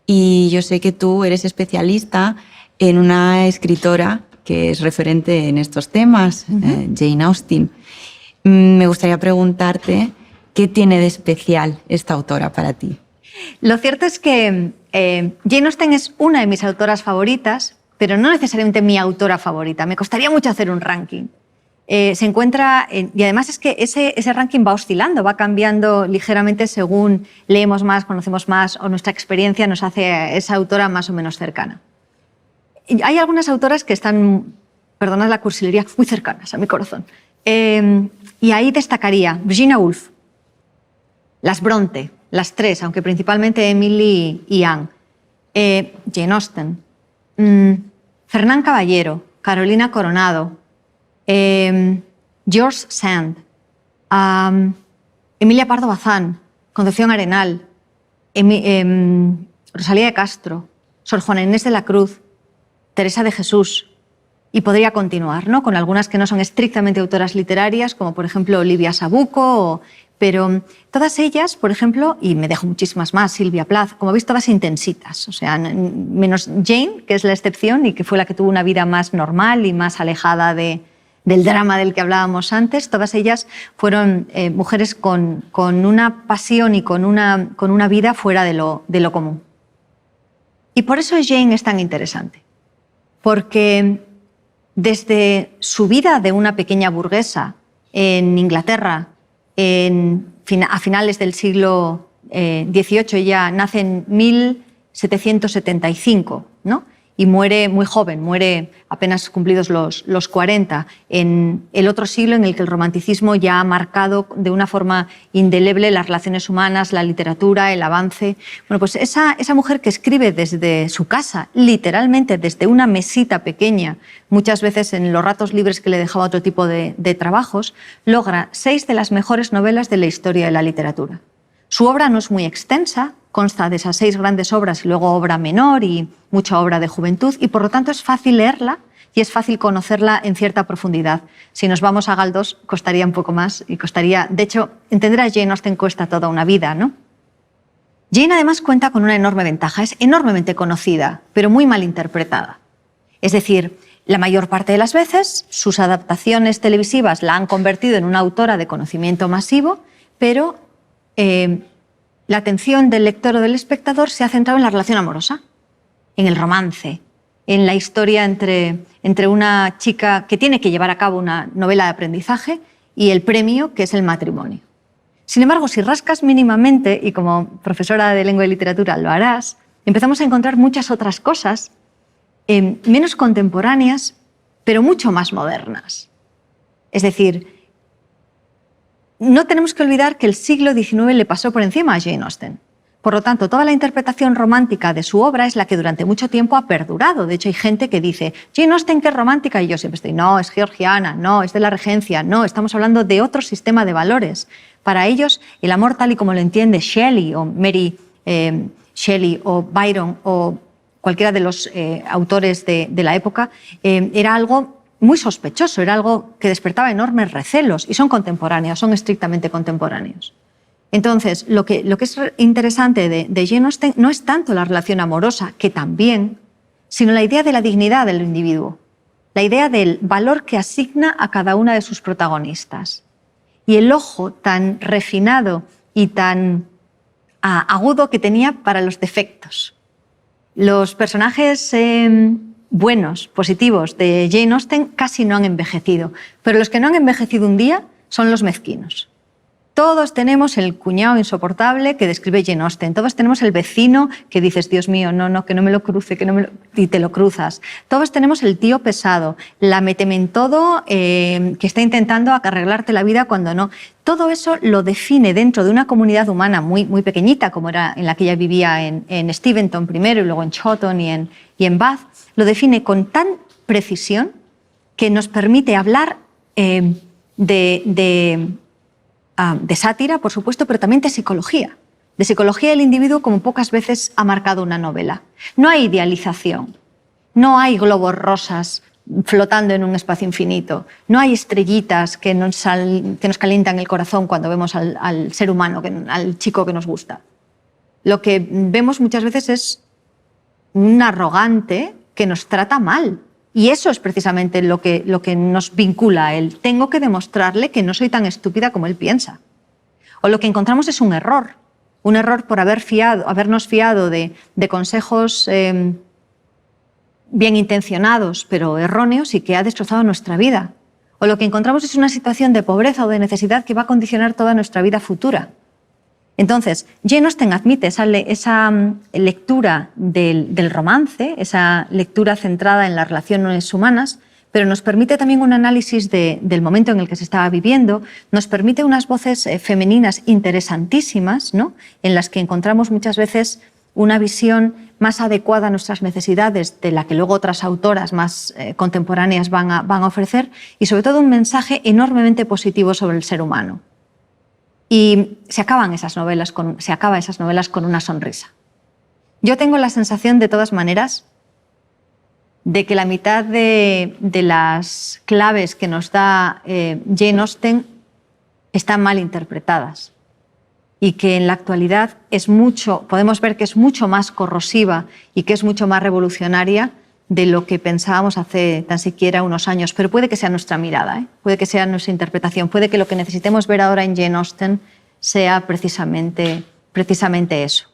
y yo sé que tú eres especialista en una escritora que es referente en estos temas, Jane Austen. Me gustaría preguntarte qué tiene de especial esta autora para ti. Lo cierto es que Jane Austen es una de mis autoras favoritas, pero no necesariamente mi autora favorita. Me costaría mucho hacer un ranking. Se encuentra, y además es que ese ranking va oscilando, va cambiando ligeramente según leemos más, conocemos más o nuestra experiencia nos hace a esa autora más o menos cercana. Y hay algunas autoras que están, perdonad la cursilería, muy cercanas a mi corazón. Y ahí destacaría Virginia Woolf, las Bronte, las tres, aunque principalmente Emily y Anne, Jane Austen, Fernán Caballero, Carolina Coronado, George Sand, Emilia Pardo Bazán, Concepción Arenal, Rosalía de Castro, Sor Juana Inés de la Cruz, Teresa de Jesús, y podría continuar, ¿no? Con algunas que no son estrictamente autoras literarias, como por ejemplo Olivia Sabuco, pero todas ellas, por ejemplo, y me dejo muchísimas más, Silvia Plath, como veis, todas intensitas, o sea, menos Jane, que es la excepción y que fue la que tuvo una vida más normal y más alejada del drama del que hablábamos antes. Todas ellas fueron mujeres con una pasión y con una vida fuera de lo común. Y por eso Jane es tan interesante, porque desde su vida de una pequeña burguesa en Inglaterra, a finales del siglo XVIII, ella nace en 1775, ¿no? Y muere muy joven, muere apenas cumplidos los 40, en el otro siglo en el que el romanticismo ya ha marcado de una forma indeleble las relaciones humanas, la literatura, el avance. Bueno, pues esa mujer que escribe desde su casa, literalmente desde una mesita pequeña, muchas veces en los ratos libres que le dejaba otro tipo de trabajos, logra 6 de las mejores novelas de la historia de la literatura. Su obra no es muy extensa, consta de esas 6 grandes obras y luego obra menor y mucha obra de juventud, y por lo tanto es fácil leerla y es fácil conocerla en cierta profundidad. Si nos vamos a Galdós costaría un poco más y costaría, de hecho, entender a Jane Austen cuesta toda una vida, ¿no? Jane además cuenta con una enorme ventaja, es enormemente conocida, pero muy mal interpretada. Es decir, la mayor parte de las veces sus adaptaciones televisivas la han convertido en una autora de conocimiento masivo, pero la atención del lector o del espectador se ha centrado en la relación amorosa, en el romance, en la historia entre una chica que tiene que llevar a cabo una novela de aprendizaje y el premio, que es el matrimonio. Sin embargo, si rascas mínimamente, y como profesora de lengua y literatura lo harás, empezamos a encontrar muchas otras cosas menos contemporáneas, pero mucho más modernas. Es decir, no tenemos que olvidar que el siglo XIX le pasó por encima a Jane Austen. Por lo tanto, toda la interpretación romántica de su obra es la que durante mucho tiempo ha perdurado. De hecho, hay gente que dice, Jane Austen, ¿qué es romántica? Y yo siempre estoy, no, es georgiana, no, es de la regencia, no, estamos hablando de otro sistema de valores. Para ellos, el amor tal y como lo entiende Shelley o Mary Shelley o Byron o cualquiera de los autores de la época, era algo muy sospechoso, era algo que despertaba enormes recelos, y son contemporáneos, son estrictamente contemporáneos. Entonces, lo que es interesante de Jane Austen no es tanto la relación amorosa, que también, sino la idea de la dignidad del individuo, la idea del valor que asigna a cada una de sus protagonistas, y el ojo tan refinado y tan agudo que tenía para los defectos. Los personajes buenos, positivos de Jane Austen casi no han envejecido, pero los que no han envejecido un día son los mezquinos. Todos tenemos el cuñado insoportable que describe Jane Austen. Todos tenemos el vecino que dices, Dios mío, no, que no me lo cruce, y te lo cruzas. Todos tenemos el tío pesado, la metementodo que está intentando arreglarte la vida cuando no. Todo eso lo define dentro de una comunidad humana muy, muy pequeñita, como era en la que ella vivía en Steventon primero y luego en Chawton y en Bath. Lo define con tan precisión que nos permite hablar de sátira, por supuesto, pero también de psicología del individuo como pocas veces ha marcado una novela. No hay idealización, no hay globos rosas flotando en un espacio infinito, no hay estrellitas que nos calientan el corazón cuando vemos al ser humano, al chico que nos gusta. Lo que vemos muchas veces es un arrogante que nos trata mal. Y eso es precisamente lo que nos vincula a él. Tengo que demostrarle que no soy tan estúpida como él piensa. O lo que encontramos es un error por habernos fiado de consejos bien intencionados, pero erróneos y que ha destrozado nuestra vida. O lo que encontramos es una situación de pobreza o de necesidad que va a condicionar toda nuestra vida futura. Entonces, Jane Austen admite esa lectura del romance, esa lectura centrada en las relaciones humanas, pero nos permite también un análisis del momento en el que se estaba viviendo, nos permite unas voces femeninas interesantísimas, ¿no?, en las que encontramos muchas veces una visión más adecuada a nuestras necesidades de la que luego otras autoras más contemporáneas van a ofrecer, y sobre todo un mensaje enormemente positivo sobre el ser humano. Y se acaba esas novelas con una sonrisa. Yo tengo la sensación, de todas maneras, de que la mitad de las claves que nos da Jane Austen están mal interpretadas y que en la actualidad podemos ver que es mucho más corrosiva y que es mucho más revolucionaria de lo que pensábamos hace tan siquiera unos años. Pero puede que sea nuestra mirada, puede que sea nuestra interpretación, puede que lo que necesitemos ver ahora en Jane Austen sea precisamente eso.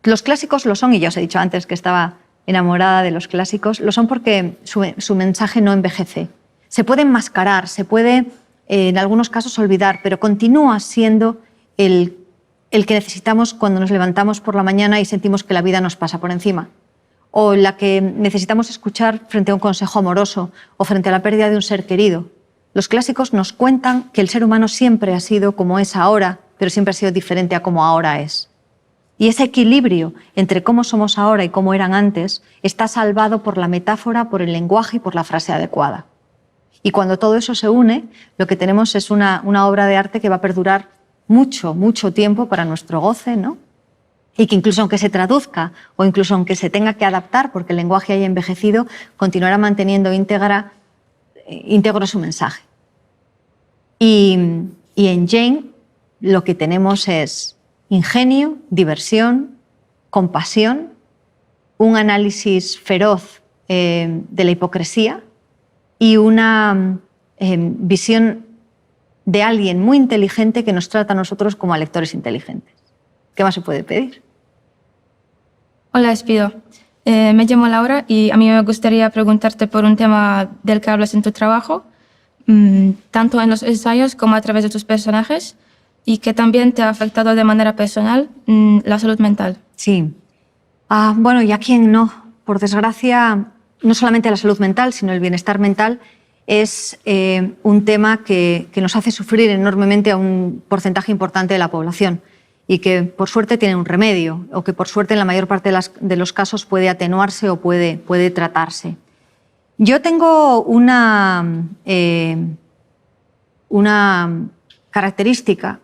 Los clásicos lo son, y ya os he dicho antes que estaba enamorada de los clásicos, lo son porque su mensaje no envejece. Se puede enmascarar, se puede en algunos casos olvidar, pero continúa siendo el que necesitamos cuando nos levantamos por la mañana y sentimos que la vida nos pasa por encima, o la que necesitamos escuchar frente a un consejo amoroso o frente a la pérdida de un ser querido. Los clásicos nos cuentan que el ser humano siempre ha sido como es ahora, pero siempre ha sido diferente a como ahora es. Y ese equilibrio entre cómo somos ahora y cómo eran antes está salvado por la metáfora, por el lenguaje y por la frase adecuada. Y cuando todo eso se une, lo que tenemos es una obra de arte que va a perdurar mucho, mucho tiempo para nuestro goce, ¿no? Y que incluso aunque se traduzca o incluso aunque se tenga que adaptar porque el lenguaje haya envejecido, continuará manteniendo íntegro su mensaje. Y en Jane lo que tenemos es ingenio, diversión, compasión, un análisis feroz de la hipocresía y una visión de alguien muy inteligente que nos trata a nosotros como a lectores inteligentes. ¿Qué más se puede pedir? Hola, Espido. Me llamo Laura y a mí me gustaría preguntarte por un tema del que hablas en tu trabajo, tanto en los ensayos como a través de tus personajes, y que también te ha afectado de manera personal la salud mental. Sí. Bueno, ¿y a quién no? Por desgracia, no solamente la salud mental, sino el bienestar mental es un tema que nos hace sufrir enormemente a un porcentaje importante de la población y que por suerte tiene un remedio, o que por suerte en la mayor parte de los casos puede atenuarse o puede tratarse. Yo tengo una característica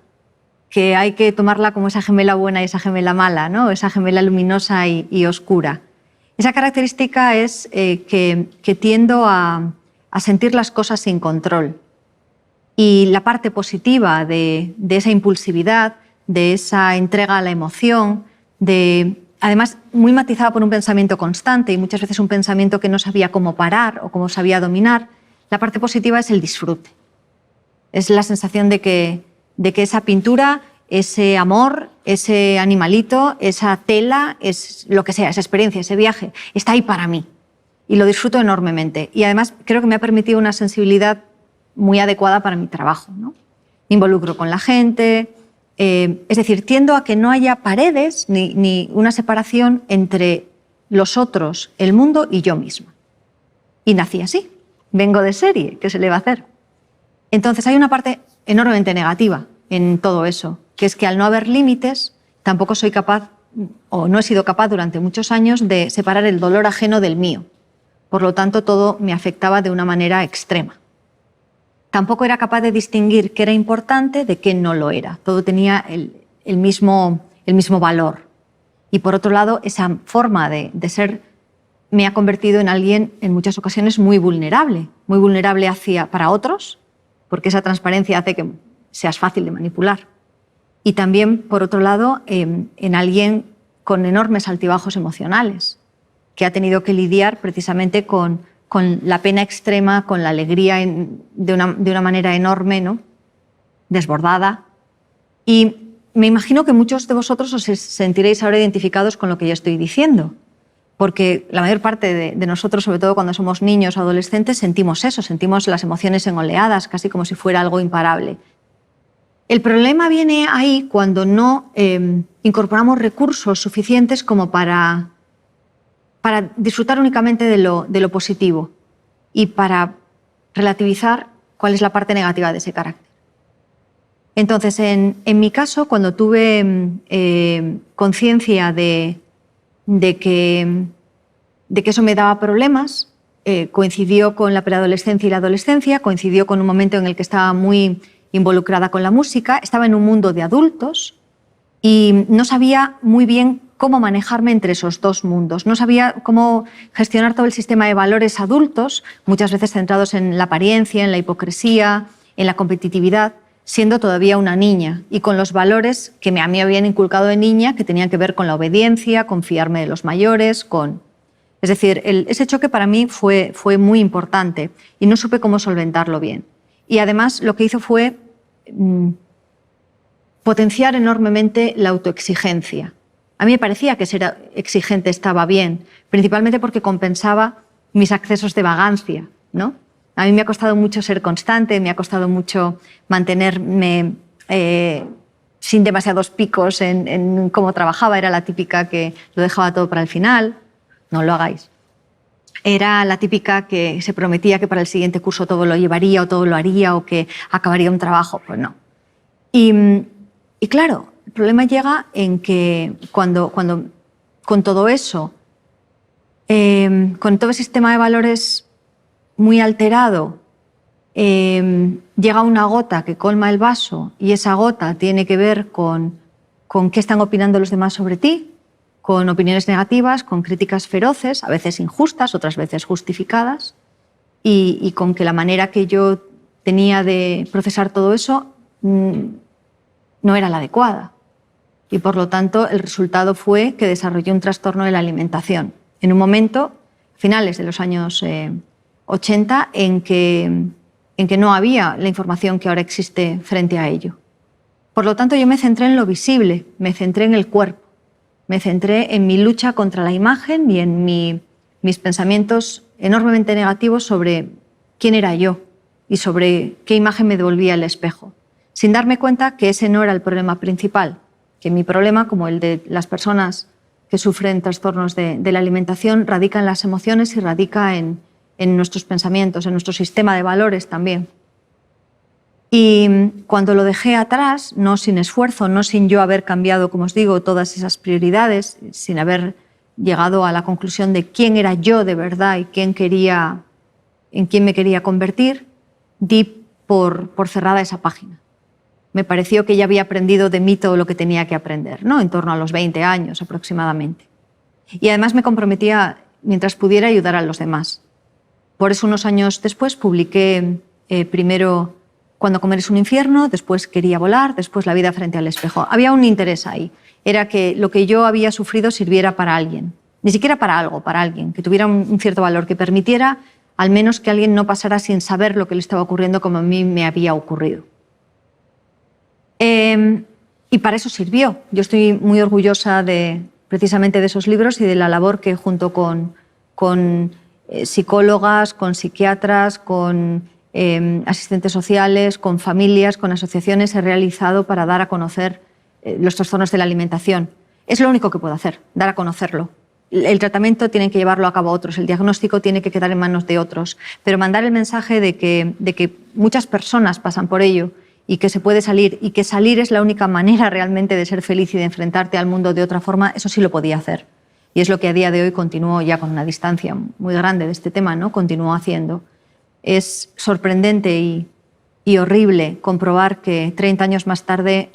que hay que tomarla como esa gemela buena y esa gemela mala, ¿no? Esa gemela luminosa y oscura. Esa característica es que tiendo a sentir las cosas sin control. Y la parte positiva de esa impulsividad, de esa entrega a la emoción, además muy matizada por un pensamiento constante y muchas veces un pensamiento que no sabía cómo parar o cómo sabía dominar, la parte positiva es el disfrute. Es la sensación de que esa pintura, ese amor, ese animalito, esa tela, es lo que sea, esa experiencia, ese viaje, está ahí para mí. Y lo disfruto enormemente. Y además creo que me ha permitido una sensibilidad muy adecuada para mi trabajo, ¿no? me involucro con la gente, es decir, tiendo a que no haya paredes ni una separación entre los otros, el mundo y yo misma. Y nací así, vengo de serie, ¿qué se le va a hacer? Entonces hay una parte enormemente negativa en todo eso, que es que al no haber límites, tampoco soy capaz, o no he sido capaz durante muchos años, de separar el dolor ajeno del mío. Por lo tanto, todo me afectaba de una manera extrema. Tampoco era capaz de distinguir qué era importante de qué no lo era. Todo tenía el mismo valor. Y por otro lado, esa forma de ser me ha convertido en alguien en muchas ocasiones muy vulnerable para otros, porque esa transparencia hace que seas fácil de manipular. Y también, por otro lado, en alguien con enormes altibajos emocionales, que ha tenido que lidiar precisamente con la pena extrema, con la alegría de una manera enorme, ¿no? Desbordada. Y me imagino que muchos de vosotros os sentiréis ahora identificados con lo que yo estoy diciendo, porque la mayor parte de nosotros, sobre todo cuando somos niños o adolescentes, sentimos eso, sentimos las emociones en oleadas, casi como si fuera algo imparable. El problema viene ahí cuando no incorporamos recursos suficientes como para disfrutar únicamente de lo positivo y para relativizar cuál es la parte negativa de ese carácter. Entonces, en mi caso, cuando tuve conciencia de que eso me daba problemas, coincidió con la preadolescencia y la adolescencia, coincidió con un momento en el que estaba muy involucrada con la música, estaba en un mundo de adultos y no sabía muy bien cómo manejarme entre esos dos mundos. No sabía cómo gestionar todo el sistema de valores adultos, muchas veces centrados en la apariencia, en la hipocresía, en la competitividad, siendo todavía una niña y con los valores que a mí me habían inculcado de niña, que tenían que ver con la obediencia, con fiarme de los mayores, Es decir, ese choque para mí fue muy importante y no supe cómo solventarlo bien. Y además lo que hizo fue potenciar enormemente la autoexigencia. A mí me parecía que ser exigente estaba bien, principalmente porque compensaba mis accesos de vagancia, ¿no? A mí me ha costado mucho ser constante, me ha costado mucho mantenerme sin demasiados picos en cómo trabajaba. Era la típica que lo dejaba todo para el final. No lo hagáis. Era la típica que se prometía que para el siguiente curso todo lo llevaría o todo lo haría o que acabaría un trabajo. Pues no. Y claro, el problema llega en que cuando con todo eso, con todo ese sistema de valores muy alterado, llega una gota que colma el vaso y esa gota tiene que ver con qué están opinando los demás sobre ti, con opiniones negativas, con críticas feroces, a veces injustas, otras veces justificadas, y con que la manera que yo tenía de procesar todo eso no era la adecuada. Y por lo tanto el resultado fue que desarrollé un trastorno de la alimentación. En un momento, finales de los años 80, en que no había la información que ahora existe frente a ello. Por lo tanto, yo me centré en lo visible, me centré en el cuerpo, me centré en mi lucha contra la imagen y en mis pensamientos enormemente negativos sobre quién era yo y sobre qué imagen me devolvía el espejo, sin darme cuenta que ese no era el problema principal, que mi problema, como el de las personas que sufren trastornos de la alimentación, radica en las emociones y radica en nuestros pensamientos, en nuestro sistema de valores también. Y cuando lo dejé atrás, no sin esfuerzo, no sin yo haber cambiado, como os digo, todas esas prioridades, sin haber llegado a la conclusión de quién era yo de verdad y en quién me quería convertir, di por cerrada esa página. Me pareció que ya había aprendido de mí todo lo que tenía que aprender, ¿no? En torno a los 20 años aproximadamente. Y además me comprometía, mientras pudiera, ayudar a los demás. Por eso, unos años después, publiqué primero Cuando comer es un infierno, después Quería volar, después La vida frente al espejo. Había un interés ahí. Era que lo que yo había sufrido sirviera para alguien. Ni siquiera para algo, para alguien, que tuviera un cierto valor, que permitiera al menos que alguien no pasara sin saber lo que le estaba ocurriendo como a mí me había ocurrido. Y para eso sirvió. Yo estoy muy orgullosa precisamente de esos libros y de la labor que junto con psicólogas, con psiquiatras, con asistentes sociales, con familias, con asociaciones, he realizado para dar a conocer los trastornos de la alimentación. Es lo único que puedo hacer, dar a conocerlo. El tratamiento tienen que llevarlo a cabo otros, el diagnóstico tiene que quedar en manos de otros, pero mandar el mensaje de que muchas personas pasan por ello y que se puede salir, y que salir es la única manera realmente de ser feliz y de enfrentarte al mundo de otra forma, eso sí lo podía hacer. Y es lo que a día de hoy continúo, ya con una distancia muy grande de este tema, ¿no? Continúo haciendo. Es sorprendente y horrible comprobar que 30 años más tarde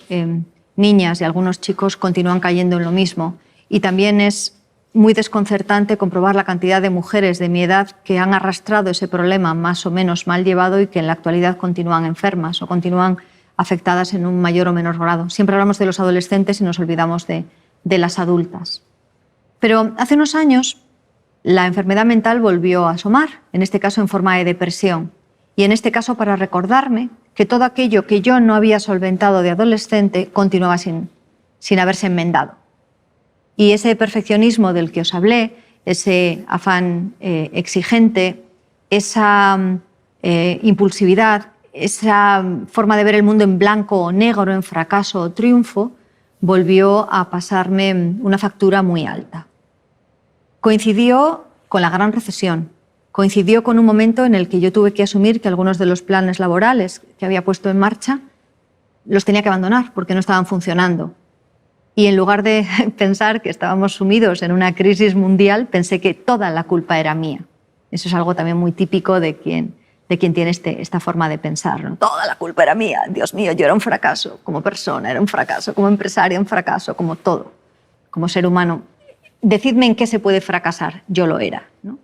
niñas y algunos chicos continúan cayendo en lo mismo. Y también es muy desconcertante comprobar la cantidad de mujeres de mi edad que han arrastrado ese problema más o menos mal llevado y que en la actualidad continúan enfermas o continúan afectadas en un mayor o menor grado. Siempre hablamos de los adolescentes y nos olvidamos de las adultas. Pero hace unos años la enfermedad mental volvió a asomar, en este caso en forma de depresión, y en este caso para recordarme que todo aquello que yo no había solventado de adolescente continuaba sin haberse enmendado. Y ese perfeccionismo del que os hablé, ese afán exigente, esa impulsividad, esa forma de ver el mundo en blanco o negro, en fracaso o triunfo, volvió a pasarme una factura muy alta. Coincidió con la gran recesión, coincidió con un momento en el que yo tuve que asumir que algunos de los planes laborales que había puesto en marcha los tenía que abandonar porque no estaban funcionando. Y en lugar de pensar que estábamos sumidos en una crisis mundial, pensé que toda la culpa era mía. Eso es algo también muy típico de quien tiene esta forma de pensar, ¿no? Toda la culpa era mía, Dios mío, yo era un fracaso como persona, era un fracaso como empresaria, un fracaso como todo, como ser humano. Decidme en qué se puede fracasar, yo lo era, ¿no?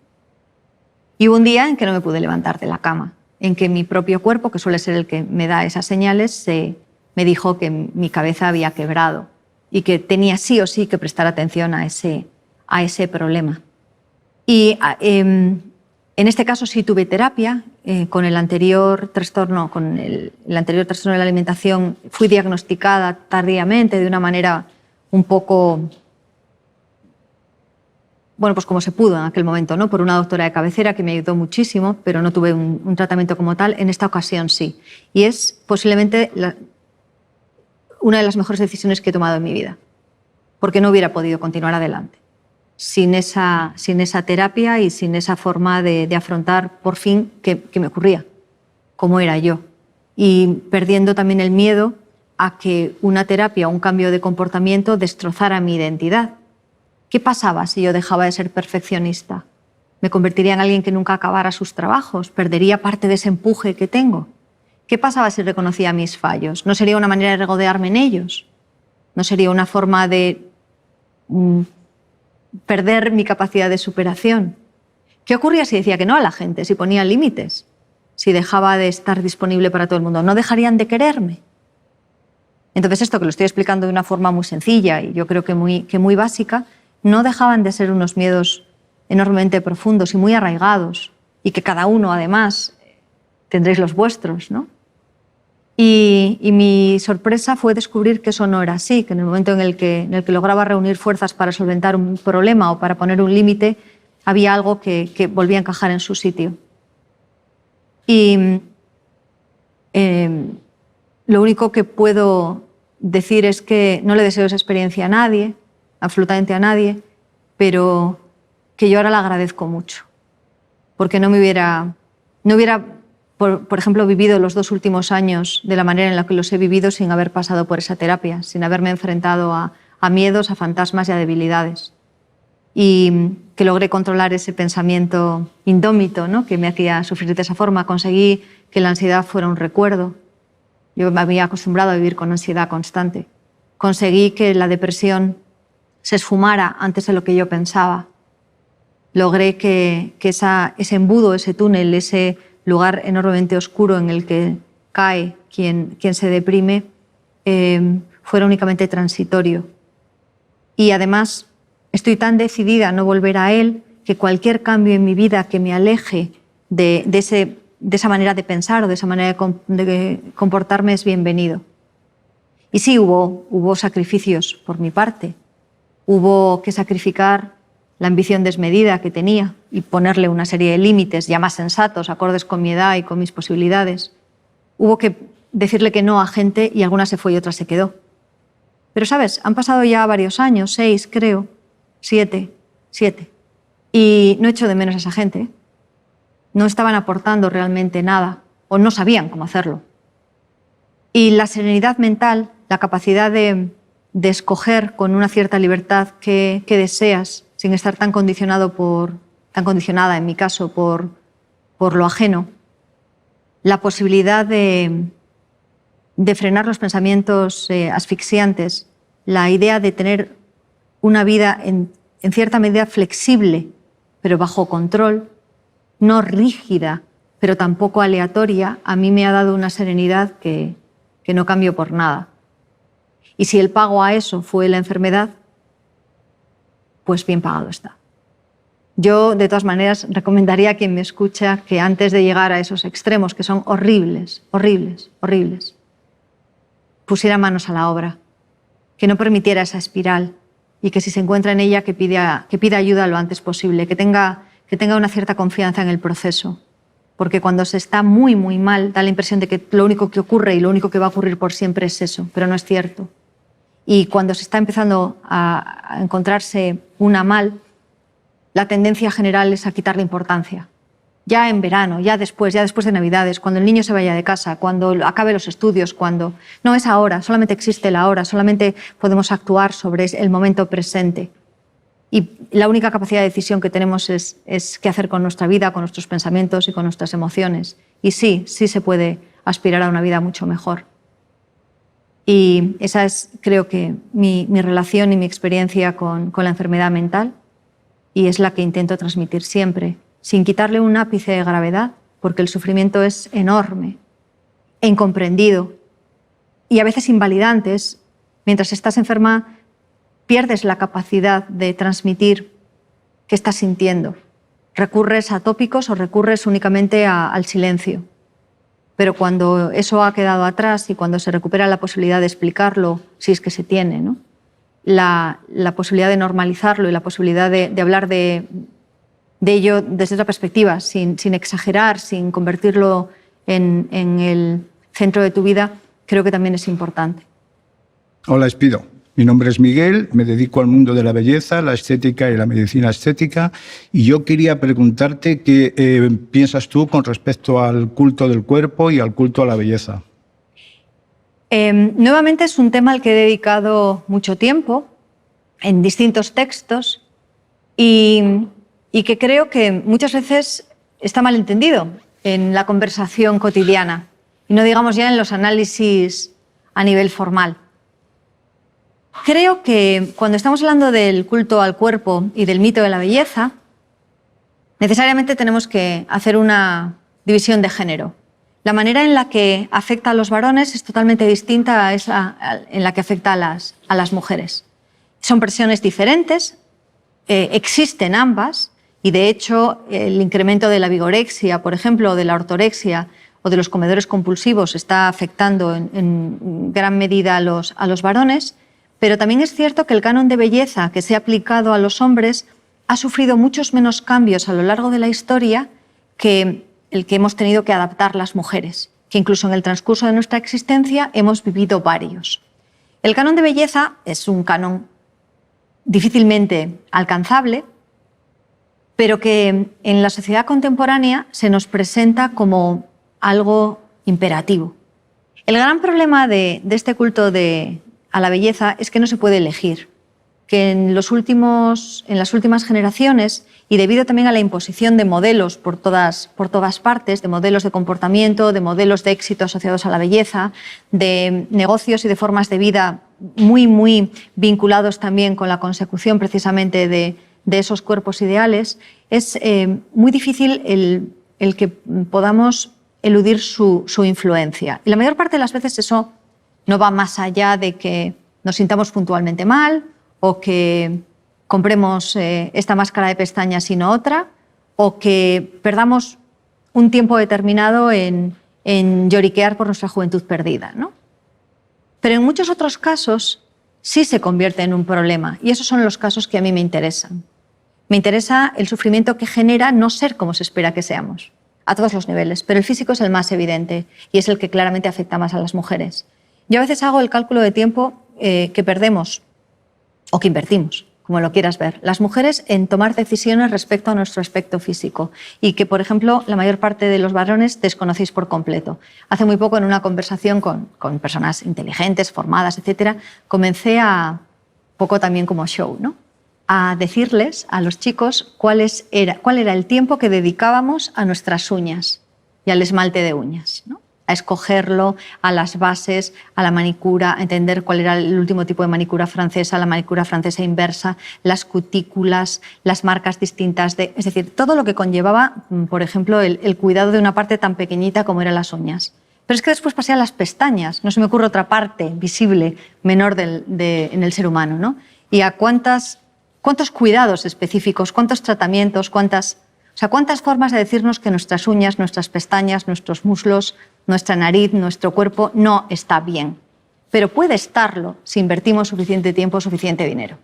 Y hubo un día en que no me pude levantar de la cama, en que mi propio cuerpo, que suele ser el que me da esas señales, me dijo que mi cabeza había quebrado y que tenía sí o sí que prestar atención a ese problema. Y en este caso sí tuve terapia. Con el anterior trastorno, de la alimentación, fui diagnosticada tardíamente, de una manera un poco, bueno, pues como se pudo en aquel momento, ¿no? Por una doctora de cabecera que me ayudó muchísimo, pero no tuve un tratamiento como tal. En esta ocasión sí. Y es posiblemente una de las mejores decisiones que he tomado en mi vida, porque no hubiera podido continuar adelante sin esa terapia y sin esa forma de afrontar por fin qué me ocurría, cómo era yo, y perdiendo también el miedo a que una terapia o un cambio de comportamiento destrozara mi identidad. ¿Qué pasaba si yo dejaba de ser perfeccionista? ¿Me convertiría en alguien que nunca acabara sus trabajos? ¿Perdería parte de ese empuje que tengo? ¿Qué pasaba si reconocía mis fallos? ¿No sería una manera de regodearme en ellos? ¿No sería una forma de perder mi capacidad de superación? ¿Qué ocurría si decía que no a la gente, si ponía límites, si dejaba de estar disponible para todo el mundo? ¿No dejarían de quererme? Entonces esto, que lo estoy explicando de una forma muy sencilla y yo creo que muy básica, no dejaban de ser unos miedos enormemente profundos y muy arraigados, y que cada uno además tendréis los vuestros, ¿no? Y mi sorpresa fue descubrir que eso no era así, que en el momento en el que lograba reunir fuerzas para solventar un problema o para poner un límite, había algo que volvía a encajar en su sitio. Y lo único que puedo decir es que no le deseo esa experiencia a nadie, absolutamente a nadie, pero que yo ahora la agradezco mucho, porque no hubiera por ejemplo, vivido los 2 últimos años de la manera en la que los he vivido sin haber pasado por esa terapia, sin haberme enfrentado a miedos, a fantasmas y a debilidades. Y que logré controlar ese pensamiento indómito, ¿no?, que me hacía sufrir de esa forma. Conseguí que la ansiedad fuera un recuerdo. Yo me había acostumbrado a vivir con ansiedad constante. Conseguí que la depresión se esfumara antes de lo que yo pensaba. Logré que ese embudo, ese túnel, ese lugar enormemente oscuro en el que cae quien se deprime, fuera únicamente transitorio. Y además estoy tan decidida a no volver a él que cualquier cambio en mi vida que me aleje de esa manera de pensar o de esa manera de comportarme es bienvenido. Y sí, hubo sacrificios por mi parte. Hubo que sacrificar la ambición desmedida que tenía y ponerle una serie de límites ya más sensatos, acordes con mi edad y con mis posibilidades. Hubo que decirle que no a gente y alguna se fue y otra se quedó. Pero, ¿sabes? Han pasado ya varios años, 6 creo, 7, y no echo de menos a esa gente. No estaban aportando realmente nada o no sabían cómo hacerlo. Y la serenidad mental, la capacidad de escoger con una cierta libertad qué deseas sin estar tan condicionada, en mi caso, por lo ajeno, la posibilidad de frenar los pensamientos asfixiantes, la idea de tener una vida en cierta medida flexible, pero bajo control, no rígida, pero tampoco aleatoria, a mí me ha dado una serenidad que no cambio por nada. Y si el pago a eso fue la enfermedad, pues bien pagado está. Yo, de todas maneras, recomendaría a quien me escucha que antes de llegar a esos extremos, que son horribles, pusiera manos a la obra, que no permitiera esa espiral y que si se encuentra en ella, que pida ayuda lo antes posible, que tenga una cierta confianza en el proceso. Porque cuando se está muy, muy mal, da la impresión de que lo único que ocurre y lo único que va a ocurrir por siempre es eso, pero no es cierto. Y cuando se está empezando a encontrarse una mal, la tendencia general es a quitarle importancia. Ya en verano, ya después de Navidades, cuando el niño se vaya de casa, cuando acabe los estudios, cuando... No es ahora, solamente existe la hora, solamente podemos actuar sobre el momento presente. Y la única capacidad de decisión que tenemos es qué hacer con nuestra vida, con nuestros pensamientos y con nuestras emociones. Y sí se puede aspirar a una vida mucho mejor. Y esa es, creo que, mi relación y mi experiencia con la enfermedad mental, y es la que intento transmitir siempre, sin quitarle un ápice de gravedad, porque el sufrimiento es enorme e incomprendido y a veces invalidante. Mientras estás enferma, pierdes la capacidad de transmitir qué estás sintiendo. Recurres a tópicos o recurres únicamente al silencio. Pero cuando eso ha quedado atrás y cuando se recupera la posibilidad de explicarlo, si es que se tiene, ¿no? La posibilidad de normalizarlo y la posibilidad de hablar de ello desde otra perspectiva, sin exagerar, sin convertirlo en el centro de tu vida, creo que también es importante. Hola, Espido. Mi nombre es Miguel, me dedico al mundo de la belleza, la estética y la medicina estética, y yo quería preguntarte qué piensas tú con respecto al culto del cuerpo y al culto a la belleza. Nuevamente es un tema al que he dedicado mucho tiempo en distintos textos y que creo que muchas veces está mal entendido en la conversación cotidiana y no digamos ya en los análisis a nivel formal. Creo que cuando estamos hablando del culto al cuerpo y del mito de la belleza, necesariamente tenemos que hacer una división de género. La manera en la que afecta a los varones es totalmente distinta a esa en la que afecta a las mujeres. Son presiones diferentes, existen ambas, y de hecho el incremento de la vigorexia, por ejemplo, o de la ortorexia o de los comedores compulsivos está afectando en gran medida a los varones, pero también es cierto que el canon de belleza que se ha aplicado a los hombres ha sufrido muchos menos cambios a lo largo de la historia que el que hemos tenido que adaptar las mujeres, que incluso en el transcurso de nuestra existencia hemos vivido varios. El canon de belleza es un canon difícilmente alcanzable, pero que en la sociedad contemporánea se nos presenta como algo imperativo. El gran problema de este culto a la belleza es que no se puede elegir, que en las últimas generaciones, y debido también a la imposición de modelos por todas partes, de modelos de comportamiento, de modelos de éxito asociados a la belleza, de negocios y de formas de vida muy, muy vinculados también con la consecución precisamente de esos cuerpos ideales, es muy difícil el que podamos eludir su influencia. Y la mayor parte de las veces eso no va más allá de que nos sintamos puntualmente mal o que compremos esta máscara de pestañas y no otra, o que perdamos un tiempo determinado en lloriquear por nuestra juventud perdida, ¿no? Pero en muchos otros casos sí se convierte en un problema, y esos son los casos que a mí me interesan. Me interesa el sufrimiento que genera no ser como se espera que seamos, a todos los niveles, pero el físico es el más evidente y es el que claramente afecta más a las mujeres. Yo a veces hago el cálculo de tiempo que perdemos o que invertimos, como lo quieras ver, las mujeres en tomar decisiones respecto a nuestro aspecto físico y que, por ejemplo, la mayor parte de los varones desconocéis por completo. Hace muy poco, en una conversación con personas inteligentes, formadas, etcétera, comencé poco también como show, ¿no?, a decirles a los chicos cuál era el tiempo que dedicábamos a nuestras uñas y al esmalte de uñas, ¿no?, a escogerlo, a las bases, a la manicura, a entender cuál era el último tipo de manicura francesa, la manicura francesa inversa, las cutículas, las marcas distintas, es decir, todo lo que conllevaba, por ejemplo, el cuidado de una parte tan pequeñita como eran las uñas. Pero es que después pasé a las pestañas, no se me ocurre otra parte visible menor en el ser humano, ¿no? Y a cuántos cuidados específicos, cuántos tratamientos, cuántas formas de decirnos que nuestras uñas, nuestras pestañas, nuestros muslos, nuestra nariz, nuestro cuerpo no está bien. Pero puede estarlo si invertimos suficiente tiempo, suficiente dinero.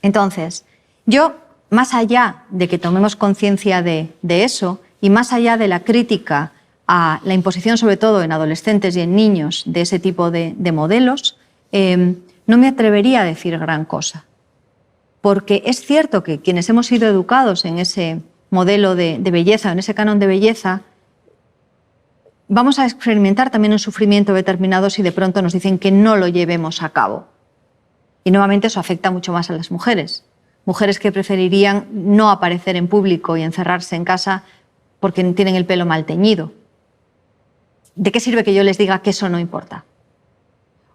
Entonces, yo, más allá de que tomemos conciencia de eso y más allá de la crítica a la imposición, sobre todo en adolescentes y en niños, de ese tipo de modelos, no me atrevería a decir gran cosa. Porque es cierto que quienes hemos sido educados en ese modelo de belleza, en ese canon de belleza, vamos a experimentar también un sufrimiento determinado si de pronto nos dicen que no lo llevemos a cabo. Y nuevamente eso afecta mucho más a las mujeres. Mujeres que preferirían no aparecer en público y encerrarse en casa porque tienen el pelo mal teñido. ¿De qué sirve que yo les diga que eso no importa?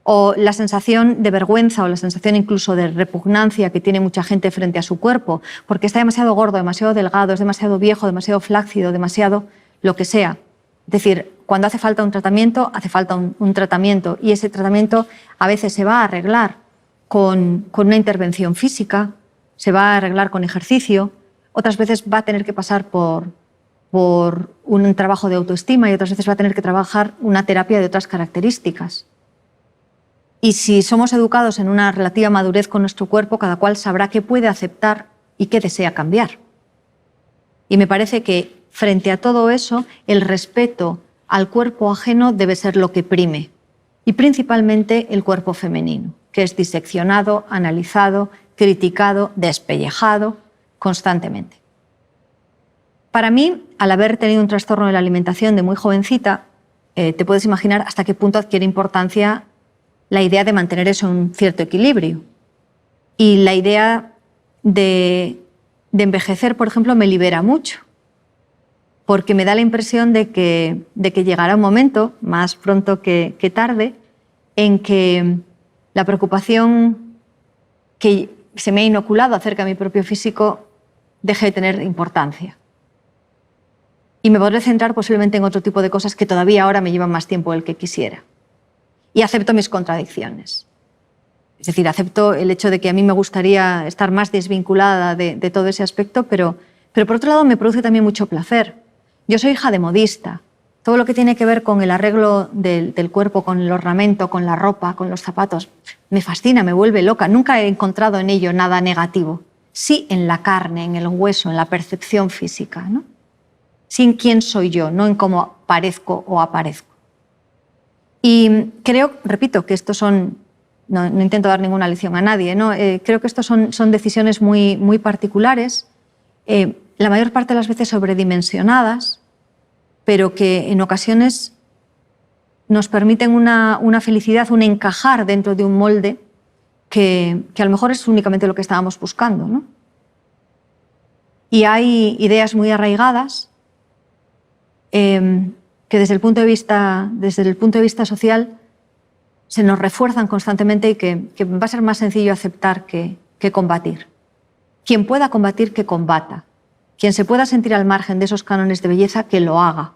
O la sensación de vergüenza o la sensación incluso de repugnancia que tiene mucha gente frente a su cuerpo, porque está demasiado gordo, demasiado delgado, es demasiado viejo, demasiado flácido, demasiado lo que sea. Es decir, cuando hace falta un tratamiento, hace falta un tratamiento, y ese tratamiento a veces se va a arreglar con una intervención física, se va a arreglar con ejercicio, otras veces va a tener que pasar por un trabajo de autoestima y otras veces va a tener que trabajar una terapia de otras características. Y si somos educados en una relativa madurez con nuestro cuerpo, cada cual sabrá qué puede aceptar y qué desea cambiar. Y me parece que frente a todo eso, el respeto al cuerpo ajeno debe ser lo que prime. Y principalmente el cuerpo femenino, que es diseccionado, analizado, criticado, despellejado constantemente. Para mí, al haber tenido un trastorno de la alimentación de muy jovencita, te puedes imaginar hasta qué punto adquiere importancia la idea de mantener eso en un cierto equilibrio. Y la idea de envejecer, por ejemplo, me libera mucho, porque me da la impresión de que llegará un momento, más pronto que tarde, en que la preocupación que se me ha inoculado acerca de mi propio físico deje de tener importancia. Y me podré centrar posiblemente en otro tipo de cosas que todavía ahora me llevan más tiempo del que quisiera. Y acepto mis contradicciones. Es decir, acepto el hecho de que a mí me gustaría estar más desvinculada de todo ese aspecto, pero por otro lado me produce también mucho placer. Yo soy hija de modista. Todo lo que tiene que ver con el arreglo del cuerpo, con el ornamento, con la ropa, con los zapatos, me fascina, me vuelve loca. Nunca he encontrado en ello nada negativo. Sí en la carne, en el hueso, en la percepción física, ¿no? Sí en quién soy yo, no en cómo parezco o aparezco. Y creo, repito, que estos son, no intento dar ninguna lección a nadie, ¿no? Creo que estos son decisiones muy, muy particulares, la mayor parte de las veces sobredimensionadas, pero que en ocasiones nos permiten una felicidad, un encajar dentro de un molde que a lo mejor es únicamente lo que estábamos buscando, ¿no? Y hay ideas muy arraigadas que desde el punto de vista social se nos refuerzan constantemente y que va a ser más sencillo aceptar que combatir. Quien pueda combatir, que combata. Quien se pueda sentir al margen de esos cánones de belleza, que lo haga.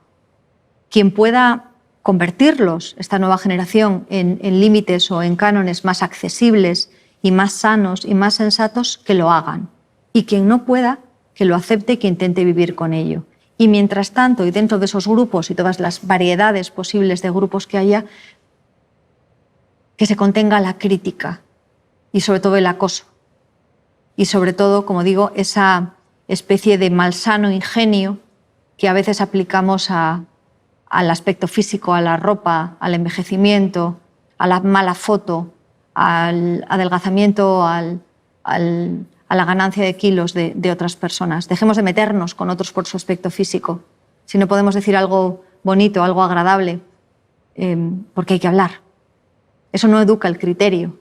Quien pueda convertirlos, esta nueva generación, en límites o en cánones más accesibles y más sanos y más sensatos, que lo hagan. Y quien no pueda, que lo acepte y que intente vivir con ello. Y mientras tanto, y dentro de esos grupos y todas las variedades posibles de grupos que haya, que se contenga la crítica y sobre todo el acoso. y sobre todo, como digo, esa especie de malsano ingenio que a veces aplicamos al aspecto físico, a la ropa, al envejecimiento, a la mala foto, al adelgazamiento, a la ganancia de kilos de otras personas. Dejemos de meternos con otros por su aspecto físico. Si no podemos decir algo bonito, algo agradable, porque hay que hablar. Eso no educa el criterio.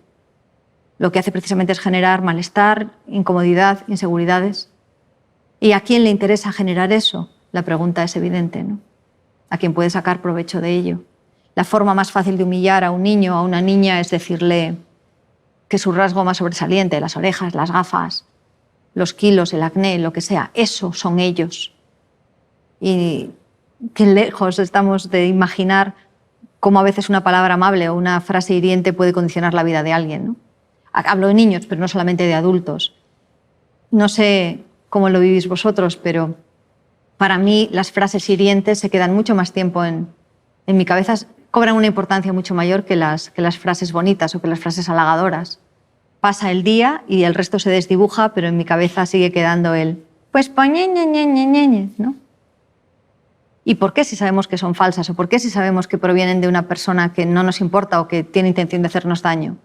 Lo que hace precisamente es generar malestar, incomodidad, inseguridades. ¿Y a quién le interesa generar eso? La pregunta es evidente, ¿no? ¿A quién puede sacar provecho de ello? La forma más fácil de humillar a un niño o a una niña es decirle que su rasgo más sobresaliente, las orejas, las gafas, los kilos, el acné, lo que sea, eso son ellos. Y qué lejos estamos de imaginar cómo a veces una palabra amable o una frase hiriente puede condicionar la vida de alguien, ¿no? Hablo de niños, pero no solamente de adultos. No sé cómo lo vivís vosotros, pero para mí las frases hirientes se quedan mucho más tiempo en mi cabeza, cobran una importancia mucho mayor que las frases bonitas o que las frases halagadoras. Pasa el día y el resto se desdibuja, pero en mi cabeza sigue quedando el pues ñe, ¿no? ¿Y por qué si sabemos que son falsas? ¿O por qué si sabemos que provienen de una persona que no nos importa o que tiene intención de hacernos daño?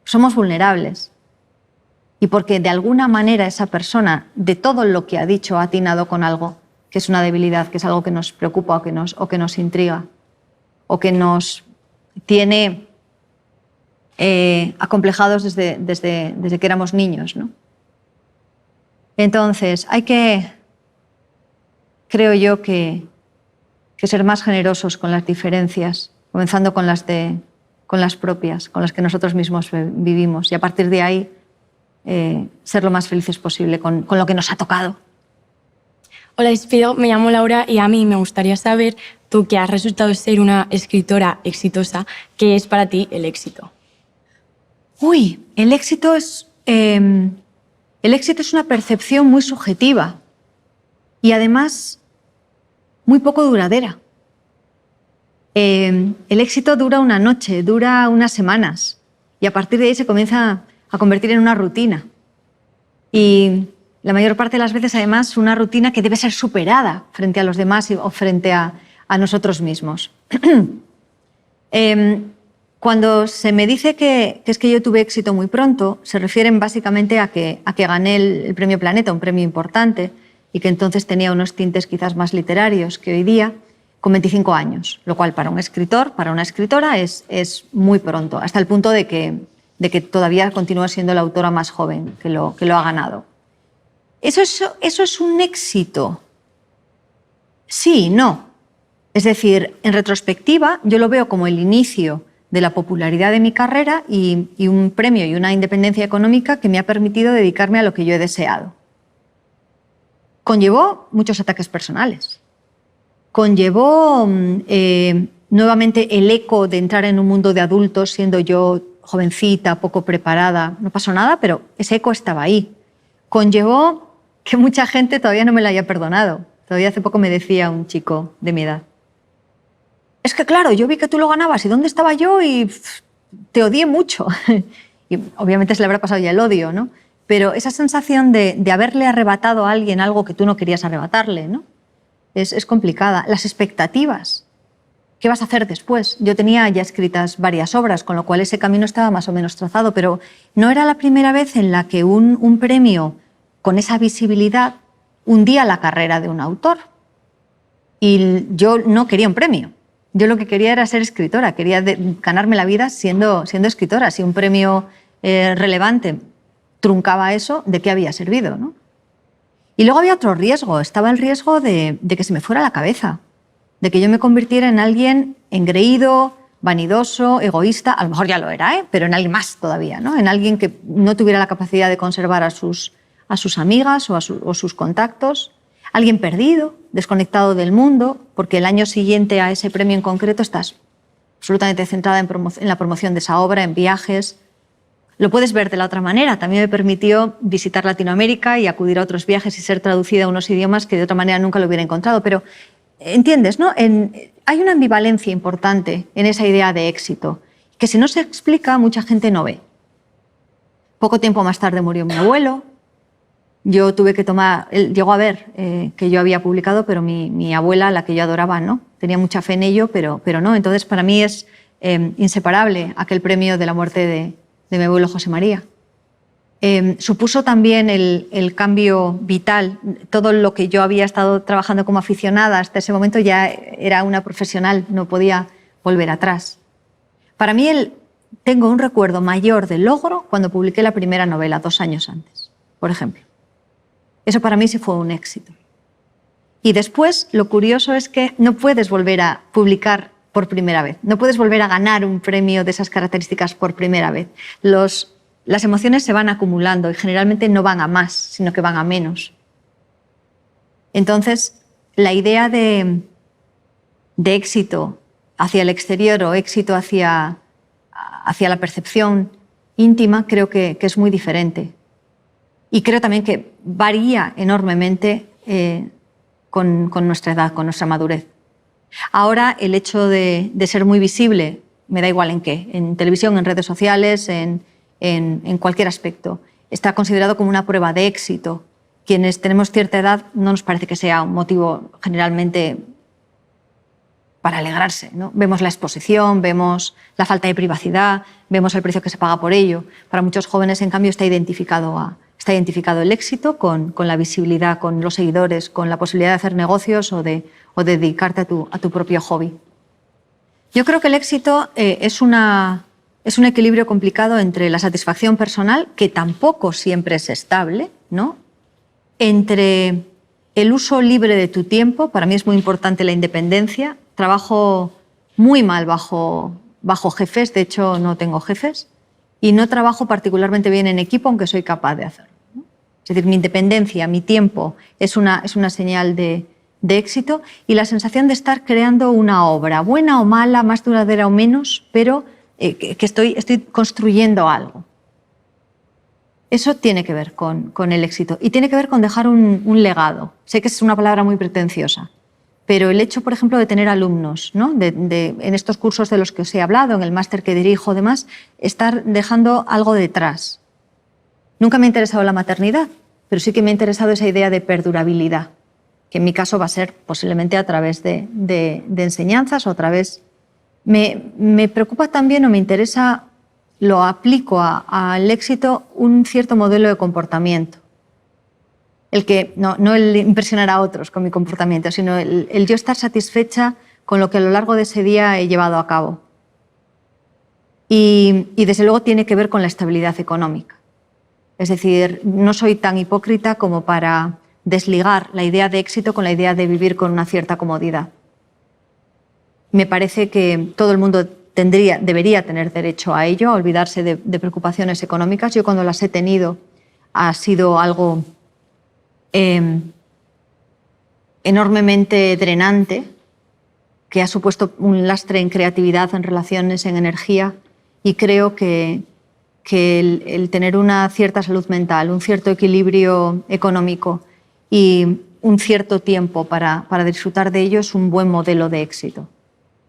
Somos vulnerables. Y porque de alguna manera esa persona, de todo lo que ha dicho, ha atinado con algo que es una debilidad, que es algo que nos preocupa o que nos intriga, o que nos tiene acomplejados desde que éramos niños, ¿no? Entonces, hay que, creo yo, que ser más generosos con las diferencias, comenzando con las propias, con las que nosotros mismos vivimos, y a partir de ahí ser lo más felices posible con lo que nos ha tocado. Hola, Espido, me llamo Laura y a mí me gustaría saber, tú que has resultado ser una escritora exitosa, ¿qué es para ti el éxito? Uy, el éxito es una percepción muy subjetiva y además muy poco duradera. El éxito dura una noche, dura unas semanas y a partir de ahí se comienza a convertir en una rutina. Y la mayor parte de las veces, además, una rutina que debe ser superada frente a los demás o frente a nosotros mismos. Cuando se me dice que es que yo tuve éxito muy pronto, se refieren básicamente a que gané el Premio Planeta, un premio importante, y que entonces tenía unos tintes quizás más literarios que hoy día, con 25 años, lo cual para un escritor, para una escritora, es muy pronto, hasta el punto de que todavía continúa siendo la autora más joven que lo ha ganado. ¿Eso es un éxito? Sí y no. Es decir, en retrospectiva, yo lo veo como el inicio de la popularidad de mi carrera y un premio y una independencia económica que me ha permitido dedicarme a lo que yo he deseado. Conllevó muchos ataques personales. Conllevó nuevamente el eco de entrar en un mundo de adultos siendo yo jovencita, poco preparada. No pasó nada, pero ese eco estaba ahí. Conllevó que mucha gente todavía no me la haya perdonado. Todavía hace poco me decía un chico de mi edad: es que claro, yo vi que tú lo ganabas y ¿dónde estaba yo? Y te odié mucho. Y obviamente se le habrá pasado ya el odio, ¿no? Pero esa sensación de haberle arrebatado a alguien algo que tú no querías arrebatarle, ¿no? Es complicada. Las expectativas. ¿Qué vas a hacer después? Yo tenía ya escritas varias obras, con lo cual ese camino estaba más o menos trazado, pero no era la primera vez en la que un premio con esa visibilidad hundía la carrera de un autor. Y yo no quería un premio. Yo lo que quería era ser escritora, quería ganarme la vida siendo escritora. Si un premio relevante truncaba eso, ¿de qué había servido, ¿no? Y luego había otro riesgo, estaba el riesgo de que se me fuera la cabeza, de que yo me convirtiera en alguien engreído, vanidoso, egoísta, a lo mejor ya lo era, pero en alguien más todavía, ¿no? En alguien que no tuviera la capacidad de conservar a sus amigas o sus contactos, alguien perdido, desconectado del mundo, porque el año siguiente a ese premio en concreto estás absolutamente centrada en la promoción de esa obra, en viajes. Lo puedes ver de la otra manera. También me permitió visitar Latinoamérica y acudir a otros viajes y ser traducida a unos idiomas que de otra manera nunca lo hubiera encontrado. Pero, ¿entiendes, no? Hay una ambivalencia importante en esa idea de éxito, que si no se explica, mucha gente no ve. Poco tiempo más tarde murió mi abuelo. Yo tuve que tomar, él llegó a ver que yo había publicado, pero mi abuela, la que yo adoraba, no. Tenía mucha fe en ello, pero no. Entonces, para mí es inseparable aquel premio de la muerte de mi abuelo José María. Supuso también el cambio vital. Todo lo que yo había estado trabajando como aficionada hasta ese momento ya era una profesional, no podía volver atrás. Para mí tengo un recuerdo mayor del logro cuando publiqué la primera novela, 2 años antes, por ejemplo. Eso para mí sí fue un éxito. Y después, lo curioso es que no puedes volver a publicar por primera vez, no puedes volver a ganar un premio de esas características por primera vez. Las emociones se van acumulando y generalmente no van a más, sino que van a menos. Entonces, la idea de éxito hacia el exterior o éxito hacia la percepción íntima creo que es muy diferente. Y creo también que varía enormemente con nuestra edad, con nuestra madurez. Ahora, el hecho de ser muy visible, me da igual en qué, en televisión, en redes sociales, en cualquier aspecto, está considerado como una prueba de éxito. Quienes tenemos cierta edad no nos parece que sea un motivo generalmente para alegrarse, ¿no? Vemos la exposición, vemos la falta de privacidad, vemos el precio que se paga por ello. Para muchos jóvenes, en cambio, está identificado el éxito con la visibilidad, con los seguidores, con la posibilidad de hacer negocios o de dedicarte a tu propio hobby. Yo creo que el éxito es un equilibrio complicado entre la satisfacción personal, que tampoco siempre es estable, ¿no? Entre el uso libre de tu tiempo, para mí es muy importante la independencia. Trabajo muy mal bajo jefes, de hecho no tengo jefes, y no trabajo particularmente bien en equipo, aunque soy capaz de hacerlo, ¿no? Es decir, mi independencia, mi tiempo es una señal de éxito, y la sensación de estar creando una obra, buena o mala, más duradera o menos, pero que estoy construyendo algo. Eso tiene que ver con el éxito y tiene que ver con dejar un legado. Sé que es una palabra muy pretenciosa, pero el hecho, por ejemplo, de tener alumnos, ¿no? En estos cursos de los que os he hablado, en el máster que dirijo, demás, estar dejando algo detrás. Nunca me ha interesado la maternidad, pero sí que me ha interesado esa idea de perdurabilidad, que en mi caso va a ser posiblemente a través de enseñanzas o a través... Me preocupa también, o me interesa, lo aplico al éxito, un cierto modelo de comportamiento. El que, no el impresionar a otros con mi comportamiento, sino el yo estar satisfecha con lo que a lo largo de ese día he llevado a cabo. Y desde luego tiene que ver con la estabilidad económica. Es decir, no soy tan hipócrita como para desligar la idea de éxito con la idea de vivir con una cierta comodidad. Me parece que todo el mundo debería tener derecho a ello, a olvidarse de preocupaciones económicas. Yo cuando las he tenido ha sido algo enormemente drenante, que ha supuesto un lastre en creatividad, en relaciones, en energía, y creo que el tener una cierta salud mental, un cierto equilibrio económico y un cierto tiempo para disfrutar de ello es un buen modelo de éxito.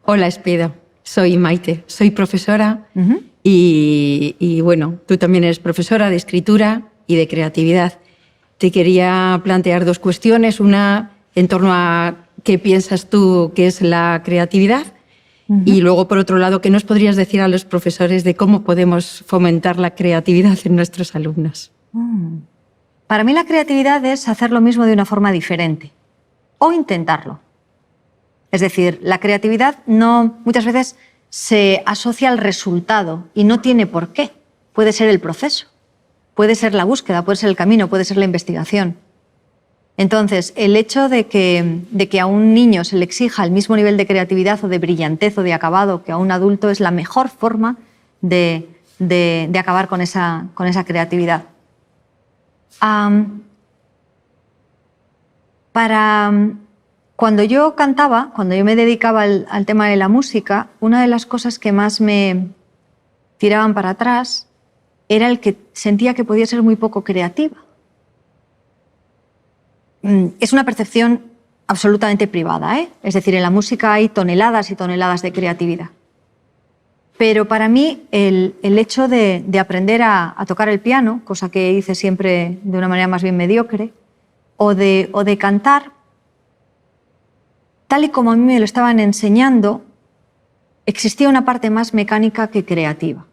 Hola, Espido. Soy Maite, soy profesora y bueno, tú también eres profesora de escritura y de creatividad. Te quería plantear 2 cuestiones. Una en torno a qué piensas tú que es la creatividad y luego, por otro lado, ¿qué nos podrías decir a los profesores de cómo podemos fomentar la creatividad en nuestros alumnos? Para mí la creatividad es hacer lo mismo de una forma diferente o intentarlo. Es decir, la creatividad muchas veces se asocia al resultado y no tiene por qué. Puede ser el proceso, puede ser la búsqueda, puede ser el camino, puede ser la investigación. Entonces, el hecho de que a un niño se le exija el mismo nivel de creatividad o de brillantez o de acabado que a un adulto es la mejor forma de acabar con esa creatividad. Cuando yo cantaba, cuando yo me dedicaba al tema de la música, una de las cosas que más me tiraban para atrás era el que sentía que podía ser muy poco creativa. Es una percepción absolutamente privada, ¿eh? Es decir, en la música hay toneladas y toneladas de creatividad. Pero para mí el hecho de aprender a tocar el piano, cosa que hice siempre de una manera más bien mediocre, o de cantar, tal y como a mí me lo estaban enseñando, existía una parte más mecánica que creativa.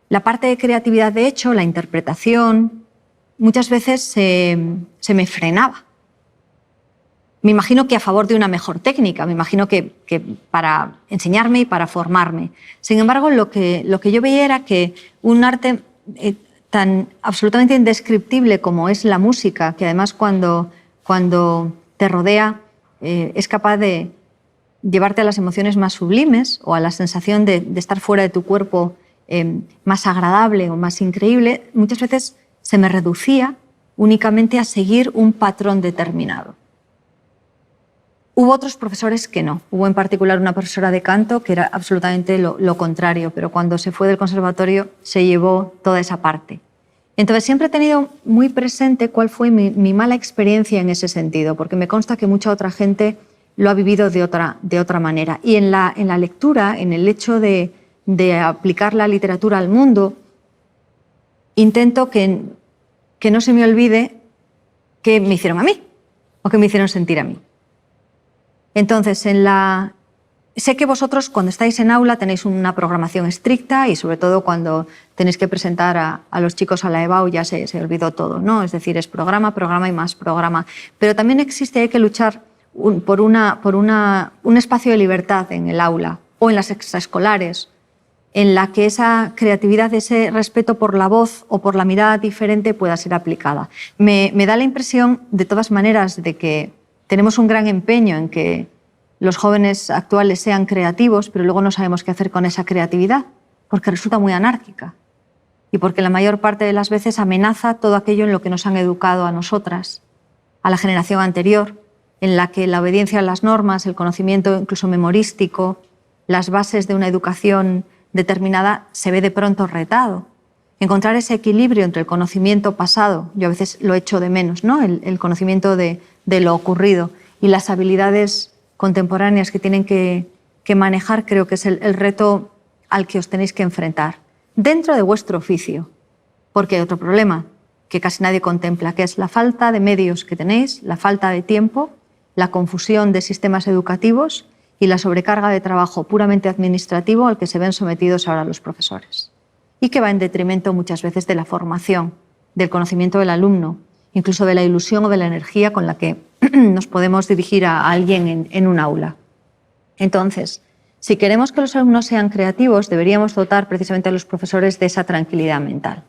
La parte de creatividad, de hecho, la interpretación, muchas veces se me frenaba. Me imagino que a favor de una mejor técnica, me imagino que para enseñarme y para formarme. Sin embargo, lo que yo veía era que un arte tan absolutamente indescriptible como es la música, que además cuando te rodea es capaz de llevarte a las emociones más sublimes o a la sensación de estar fuera de tu cuerpo más agradable o más increíble, muchas veces se me reducía únicamente a seguir un patrón determinado. Hubo otros profesores que no. Hubo en particular una profesora de canto que era absolutamente lo contrario, pero cuando se fue del conservatorio se llevó toda esa parte. Entonces siempre he tenido muy presente cuál fue mi mala experiencia en ese sentido, porque me consta que mucha otra gente lo ha vivido de otra manera. Y en la lectura, en el hecho de aplicar la literatura al mundo, intento que no se me olvide qué me hicieron a mí o qué me hicieron sentir a mí. Entonces, sé que vosotros cuando estáis en aula tenéis una programación estricta y sobre todo cuando tenéis que presentar a los chicos a la EBAU ya se olvidó todo, ¿no? Es decir, es programa, programa y más programa. Pero también hay que luchar por un espacio de libertad en el aula o en las extraescolares, en la que esa creatividad, ese respeto por la voz o por la mirada diferente pueda ser aplicada. Me da la impresión, de todas maneras, de que tenemos un gran empeño en que los jóvenes actuales sean creativos, pero luego no sabemos qué hacer con esa creatividad, porque resulta muy anárquica y porque la mayor parte de las veces amenaza todo aquello en lo que nos han educado a nosotras, a la generación anterior, en la que la obediencia a las normas, el conocimiento incluso memorístico, las bases de una educación determinada se ve de pronto retado. Encontrar ese equilibrio entre el conocimiento pasado, yo a veces lo echo de menos, ¿no? El conocimiento de lo ocurrido y las habilidades contemporáneas que tienen que manejar, creo que es el reto al que os tenéis que enfrentar dentro de vuestro oficio, porque hay otro problema que casi nadie contempla, que es la falta de medios que tenéis, la falta de tiempo, la confusión de sistemas educativos y la sobrecarga de trabajo puramente administrativo al que se ven sometidos ahora los profesores y que va en detrimento muchas veces de la formación, del conocimiento del alumno, incluso de la ilusión o de la energía con la que nos podemos dirigir a alguien en un aula. Entonces, si queremos que los alumnos sean creativos, deberíamos dotar precisamente a los profesores de esa tranquilidad mental.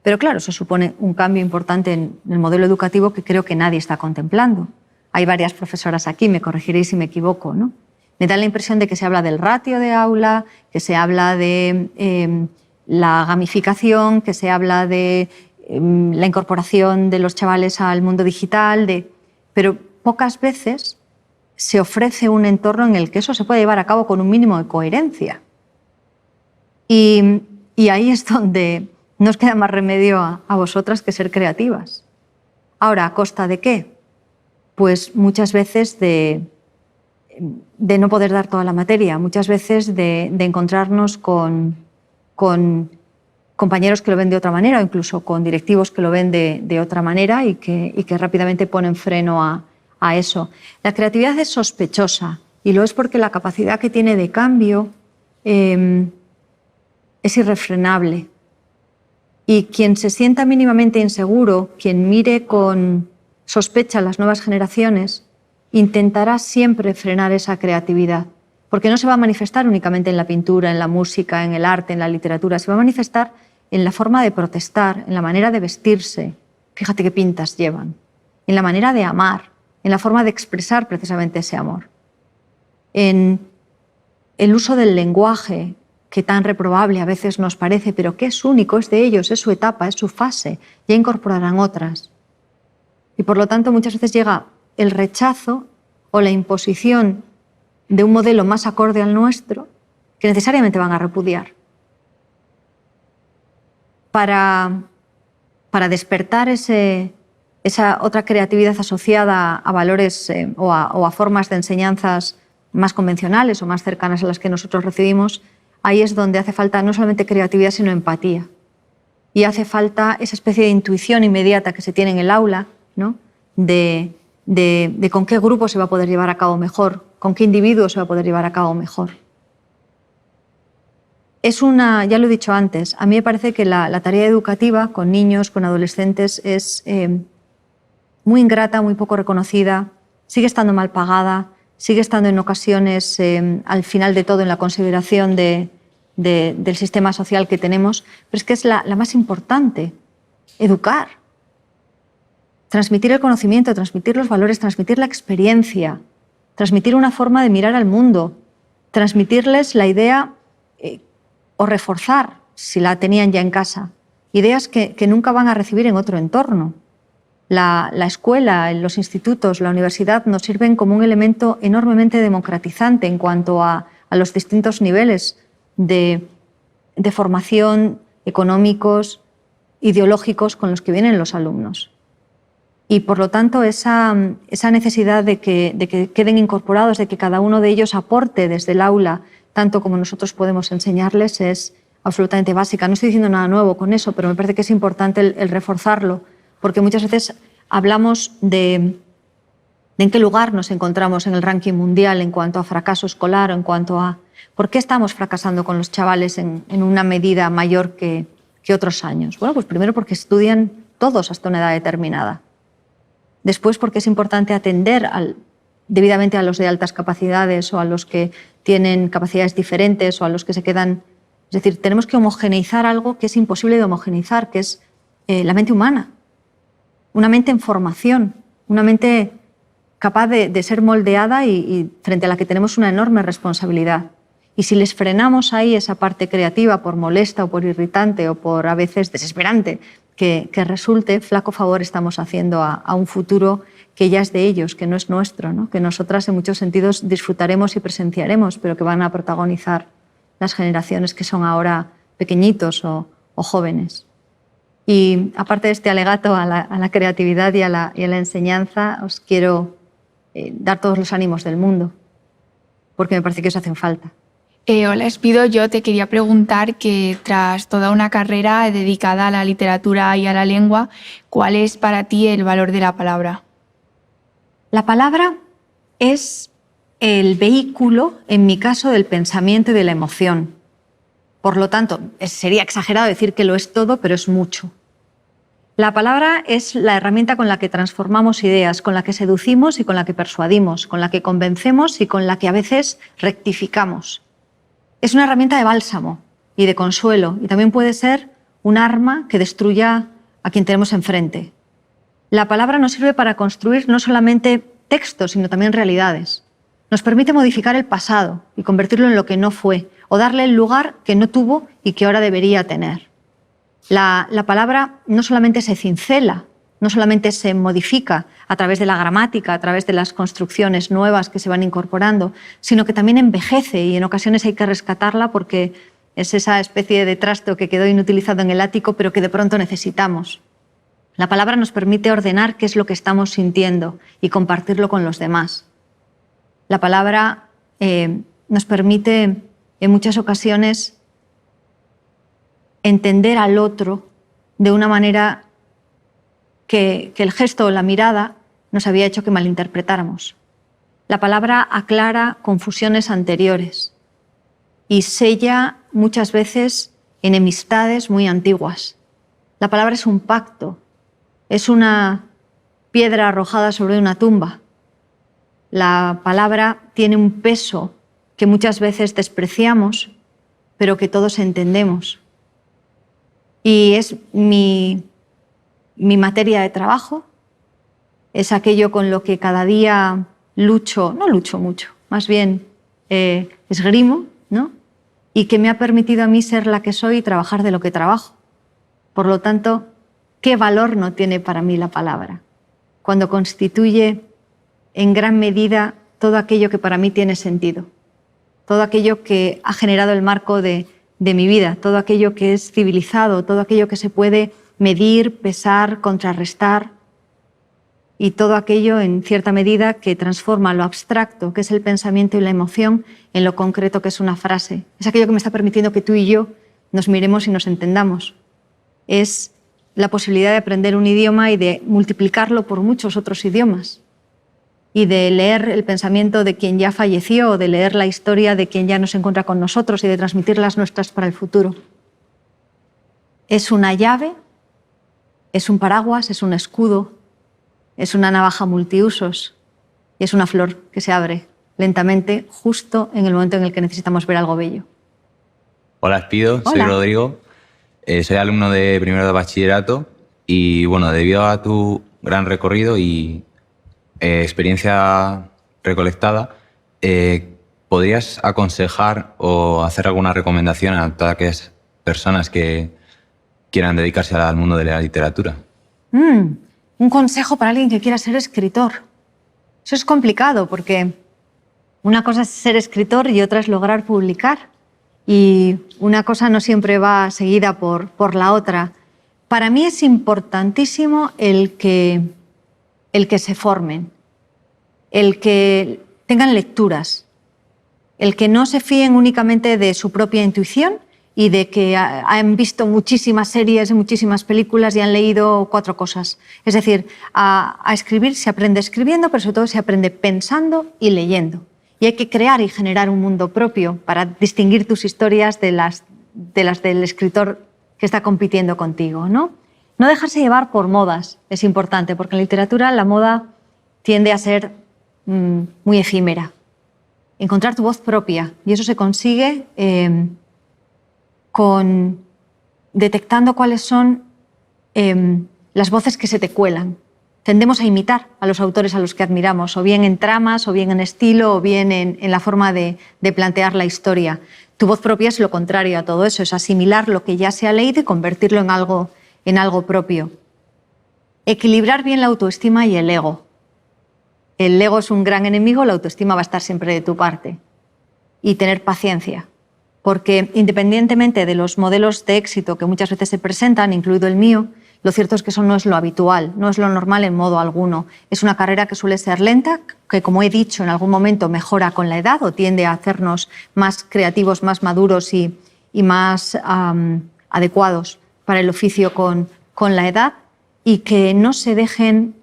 Pero claro, eso supone un cambio importante en el modelo educativo que creo que nadie está contemplando. Hay varias profesoras aquí, me corregiréis si me equivoco, ¿no? Me da la impresión de que se habla del ratio de aula, que se habla de la gamificación, que se habla de la incorporación de los chavales al mundo digital, pero pocas veces se ofrece un entorno en el que eso se puede llevar a cabo con un mínimo de coherencia. Y ahí es donde no os queda más remedio a vosotras que ser creativas. Ahora, ¿a costa de qué? Pues muchas veces de no poder dar toda la materia, muchas veces de encontrarnos con compañeros que lo ven de otra manera o incluso con directivos que lo ven de otra manera y que rápidamente ponen freno a eso. La creatividad es sospechosa y lo es porque la capacidad que tiene de cambio es irrefrenable. Y quien se sienta mínimamente inseguro, quien mire con sospecha a las nuevas generaciones, intentará siempre frenar esa creatividad, porque no se va a manifestar únicamente en la pintura, en la música, en el arte, en la literatura, se va a manifestar en la forma de protestar, en la manera de vestirse, fíjate qué pintas llevan, en la manera de amar, en la forma de expresar precisamente ese amor, en el uso del lenguaje, que tan reprobable a veces nos parece, pero que es único, es de ellos, es su etapa, es su fase, ya incorporarán otras. Y por lo tanto muchas veces llega el rechazo o la imposición de un modelo más acorde al nuestro que necesariamente van a repudiar. Para despertar esa otra creatividad asociada a valores o a formas de enseñanzas más convencionales o más cercanas a las que nosotros recibimos, ahí es donde hace falta no solamente creatividad, sino empatía. Y hace falta esa especie de intuición inmediata que se tiene en el aula, ¿no? de con qué grupo se va a poder llevar a cabo mejor, con qué individuo se va a poder llevar a cabo mejor. Ya lo he dicho antes, a mí me parece que la tarea educativa con niños, con adolescentes, es muy ingrata, muy poco reconocida, sigue estando mal pagada, sigue estando en ocasiones, al final de todo, en la consideración del sistema social que tenemos, pero es que es la más importante. Educar, transmitir el conocimiento, transmitir los valores, transmitir la experiencia, transmitir una forma de mirar al mundo, transmitirles la idea o reforzar, si la tenían ya en casa, ideas que nunca van a recibir en otro entorno. La escuela, los institutos, la universidad nos sirven como un elemento enormemente democratizante en cuanto a los distintos niveles de formación económicos, ideológicos con los que vienen los alumnos. Y por lo tanto esa necesidad de que queden incorporados, de que cada uno de ellos aporte desde el aula tanto como nosotros podemos enseñarles, es absolutamente básica. No estoy diciendo nada nuevo con eso, pero me parece que es importante el reforzarlo, porque muchas veces hablamos de en qué lugar nos encontramos en el ranking mundial en cuanto a fracaso escolar o en cuanto a por qué estamos fracasando con los chavales en una medida mayor que otros años. Bueno, pues primero porque estudian todos hasta una edad determinada. Después porque es importante atender debidamente a los de altas capacidades o a los que tienen capacidades diferentes o a los que se quedan... Es decir, tenemos que homogeneizar algo que es imposible de homogeneizar, que es la mente humana. Una mente en formación, una mente capaz de ser moldeada y frente a la que tenemos una enorme responsabilidad. Y si les frenamos ahí esa parte creativa, por molesta o por irritante o por a veces desesperante que resulte, flaco favor estamos haciendo a un futuro que ya es de ellos, que no es nuestro, ¿no? Que nosotras en muchos sentidos disfrutaremos y presenciaremos, pero que van a protagonizar las generaciones que son ahora pequeñitos o jóvenes. Y aparte de este alegato a la creatividad y a la enseñanza, os quiero dar todos los ánimos del mundo, porque me parece que os hacen falta. Hola, Espido. Yo te quería preguntar que tras toda una carrera dedicada a la literatura y a la lengua, ¿cuál es para ti el valor de la palabra? La palabra es el vehículo, en mi caso, del pensamiento y de la emoción. Por lo tanto, sería exagerado decir que lo es todo, pero es mucho. La palabra es la herramienta con la que transformamos ideas, con la que seducimos y con la que persuadimos, con la que convencemos y con la que a veces rectificamos. Es una herramienta de bálsamo y de consuelo, y también puede ser un arma que destruya a quien tenemos enfrente. La palabra nos sirve para construir no solamente textos, sino también realidades. Nos permite modificar el pasado y convertirlo en lo que no fue, o darle el lugar que no tuvo y que ahora debería tener. La palabra no solamente se cincela, no solamente se modifica a través de la gramática, a través de las construcciones nuevas que se van incorporando, sino que también envejece, y en ocasiones hay que rescatarla porque es esa especie de trasto que quedó inutilizado en el ático, pero que de pronto necesitamos. La palabra nos permite ordenar qué es lo que estamos sintiendo y compartirlo con los demás. La palabra nos permite en muchas ocasiones entender al otro de una manera que el gesto o la mirada nos había hecho que malinterpretáramos. La palabra aclara confusiones anteriores y sella muchas veces enemistades muy antiguas. La palabra es un pacto, es una piedra arrojada sobre una tumba. La palabra tiene un peso que muchas veces despreciamos, pero que todos entendemos. Y es mi materia de trabajo, es aquello con lo que cada día lucho, no lucho mucho, más bien esgrimo, ¿no? Y que me ha permitido a mí ser la que soy y trabajar de lo que trabajo. Por lo tanto, ¿qué valor no tiene para mí la palabra? Cuando constituye en gran medida todo aquello que para mí tiene sentido, todo aquello que ha generado el marco de mi vida, todo aquello que es civilizado, todo aquello que se puede medir, pesar, contrarrestar. y todo aquello en cierta medida que transforma lo abstracto, que es el pensamiento y la emoción, en lo concreto, que es una frase. Es aquello que me está permitiendo que tú y yo nos miremos y nos entendamos. Es la posibilidad de aprender un idioma y de multiplicarlo por muchos otros idiomas, y de leer el pensamiento de quien ya falleció, o de leer la historia de quien ya no se encuentra con nosotros y de transmitir las nuestras para el futuro. Es una llave, es un paraguas, es un escudo, es una navaja multiusos y es una flor que se abre lentamente justo en el momento en el que necesitamos ver algo bello. Hola, Espido, soy Rodrigo, soy alumno de primero de bachillerato y bueno, debido a tu gran recorrido y experiencia recolectada, ¿podrías aconsejar o hacer alguna recomendación a todas aquellas personas que quieran dedicarse al mundo de la literatura? Un consejo para alguien que quiera ser escritor. Eso es complicado porque una cosa es ser escritor y otra es lograr publicar. Y una cosa no siempre va seguida por la otra. Para mí es importantísimo el que se formen, el que tengan lecturas, el que no se fíen únicamente de su propia intuición y de que han visto muchísimas series, muchísimas películas y han leído 4 cosas. Es decir, a escribir se aprende escribiendo, pero sobre todo se aprende pensando y leyendo. Y hay que crear y generar un mundo propio para distinguir tus historias de las del escritor que está compitiendo contigo, ¿no? No dejarse llevar por modas es importante, porque en literatura la moda tiende a ser muy efímera. Encontrar tu voz propia, y eso se consigue detectando cuáles son las voces que se te cuelan. Tendemos a imitar a los autores a los que admiramos, o bien en tramas, o bien en estilo, o bien en la forma de plantear la historia. Tu voz propia es lo contrario a todo eso, es asimilar lo que ya se ha leído y convertirlo en algo propio. Equilibrar bien la autoestima y el ego. El ego es un gran enemigo, la autoestima va a estar siempre de tu parte. Y tener paciencia, porque independientemente de los modelos de éxito que muchas veces se presentan, incluido el mío, lo cierto es que eso no es lo habitual, no es lo normal en modo alguno. Es una carrera que suele ser lenta, que, como he dicho, en algún momento mejora con la edad o tiende a hacernos más creativos, más maduros y más adecuados para el oficio con la edad, y que no se dejen,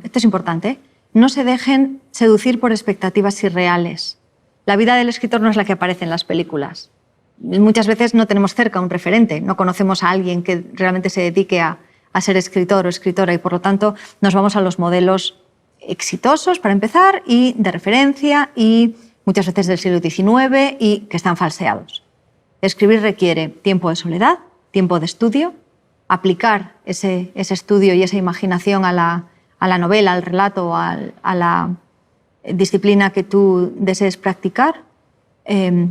esto es importante, no se dejen seducir por expectativas irreales. La vida del escritor no es la que aparece en las películas. Muchas veces no tenemos cerca un referente, no conocemos a alguien que realmente se dedique a ser escritor o escritora, y por lo tanto nos vamos a los modelos exitosos para empezar y de referencia, y muchas veces del siglo XIX, y que están falseados. Escribir requiere tiempo de soledad, tiempo de estudio, aplicar ese estudio y esa imaginación a la novela, al relato, a la disciplina que tú desees practicar,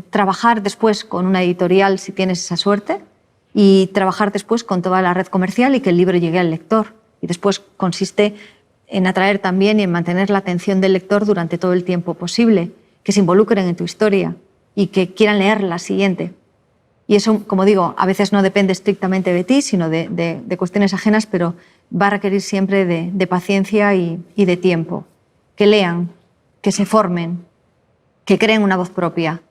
trabajar después con una editorial si tienes esa suerte, y trabajar después con toda la red comercial y que el libro llegue al lector. Y después consiste en atraer también y en mantener la atención del lector durante todo el tiempo posible, que se involucren en tu historia y que quieran leer la siguiente. Y eso, como digo, a veces no depende estrictamente de ti, sino de cuestiones ajenas, pero va a requerir siempre de paciencia y de tiempo. Que lean, que se formen, que creen una voz propia,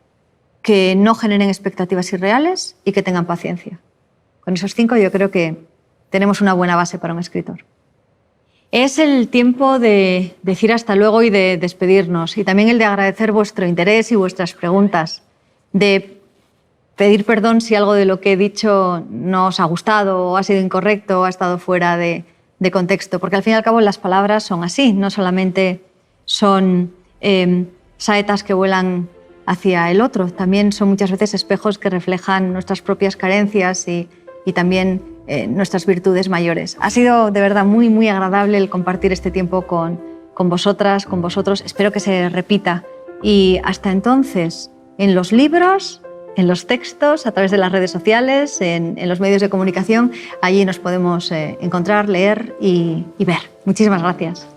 que no generen expectativas irreales y que tengan paciencia. Con esos 5 yo creo que tenemos una buena base para un escritor. Es el tiempo de decir hasta luego y de despedirnos, y también el de agradecer vuestro interés y vuestras preguntas, de pedir perdón si algo de lo que he dicho no os ha gustado o ha sido incorrecto o ha estado fuera de contexto, porque al fin y al cabo las palabras son así, no solamente son saetas que vuelan hacia el otro, también son muchas veces espejos que reflejan nuestras propias carencias y también nuestras virtudes mayores. Ha sido de verdad muy, muy agradable el compartir este tiempo con vosotras, con vosotros. Espero que se repita. Y hasta entonces, en los libros, en los textos, a través de las redes sociales, en los medios de comunicación, allí nos podemos encontrar, leer y ver. Muchísimas gracias.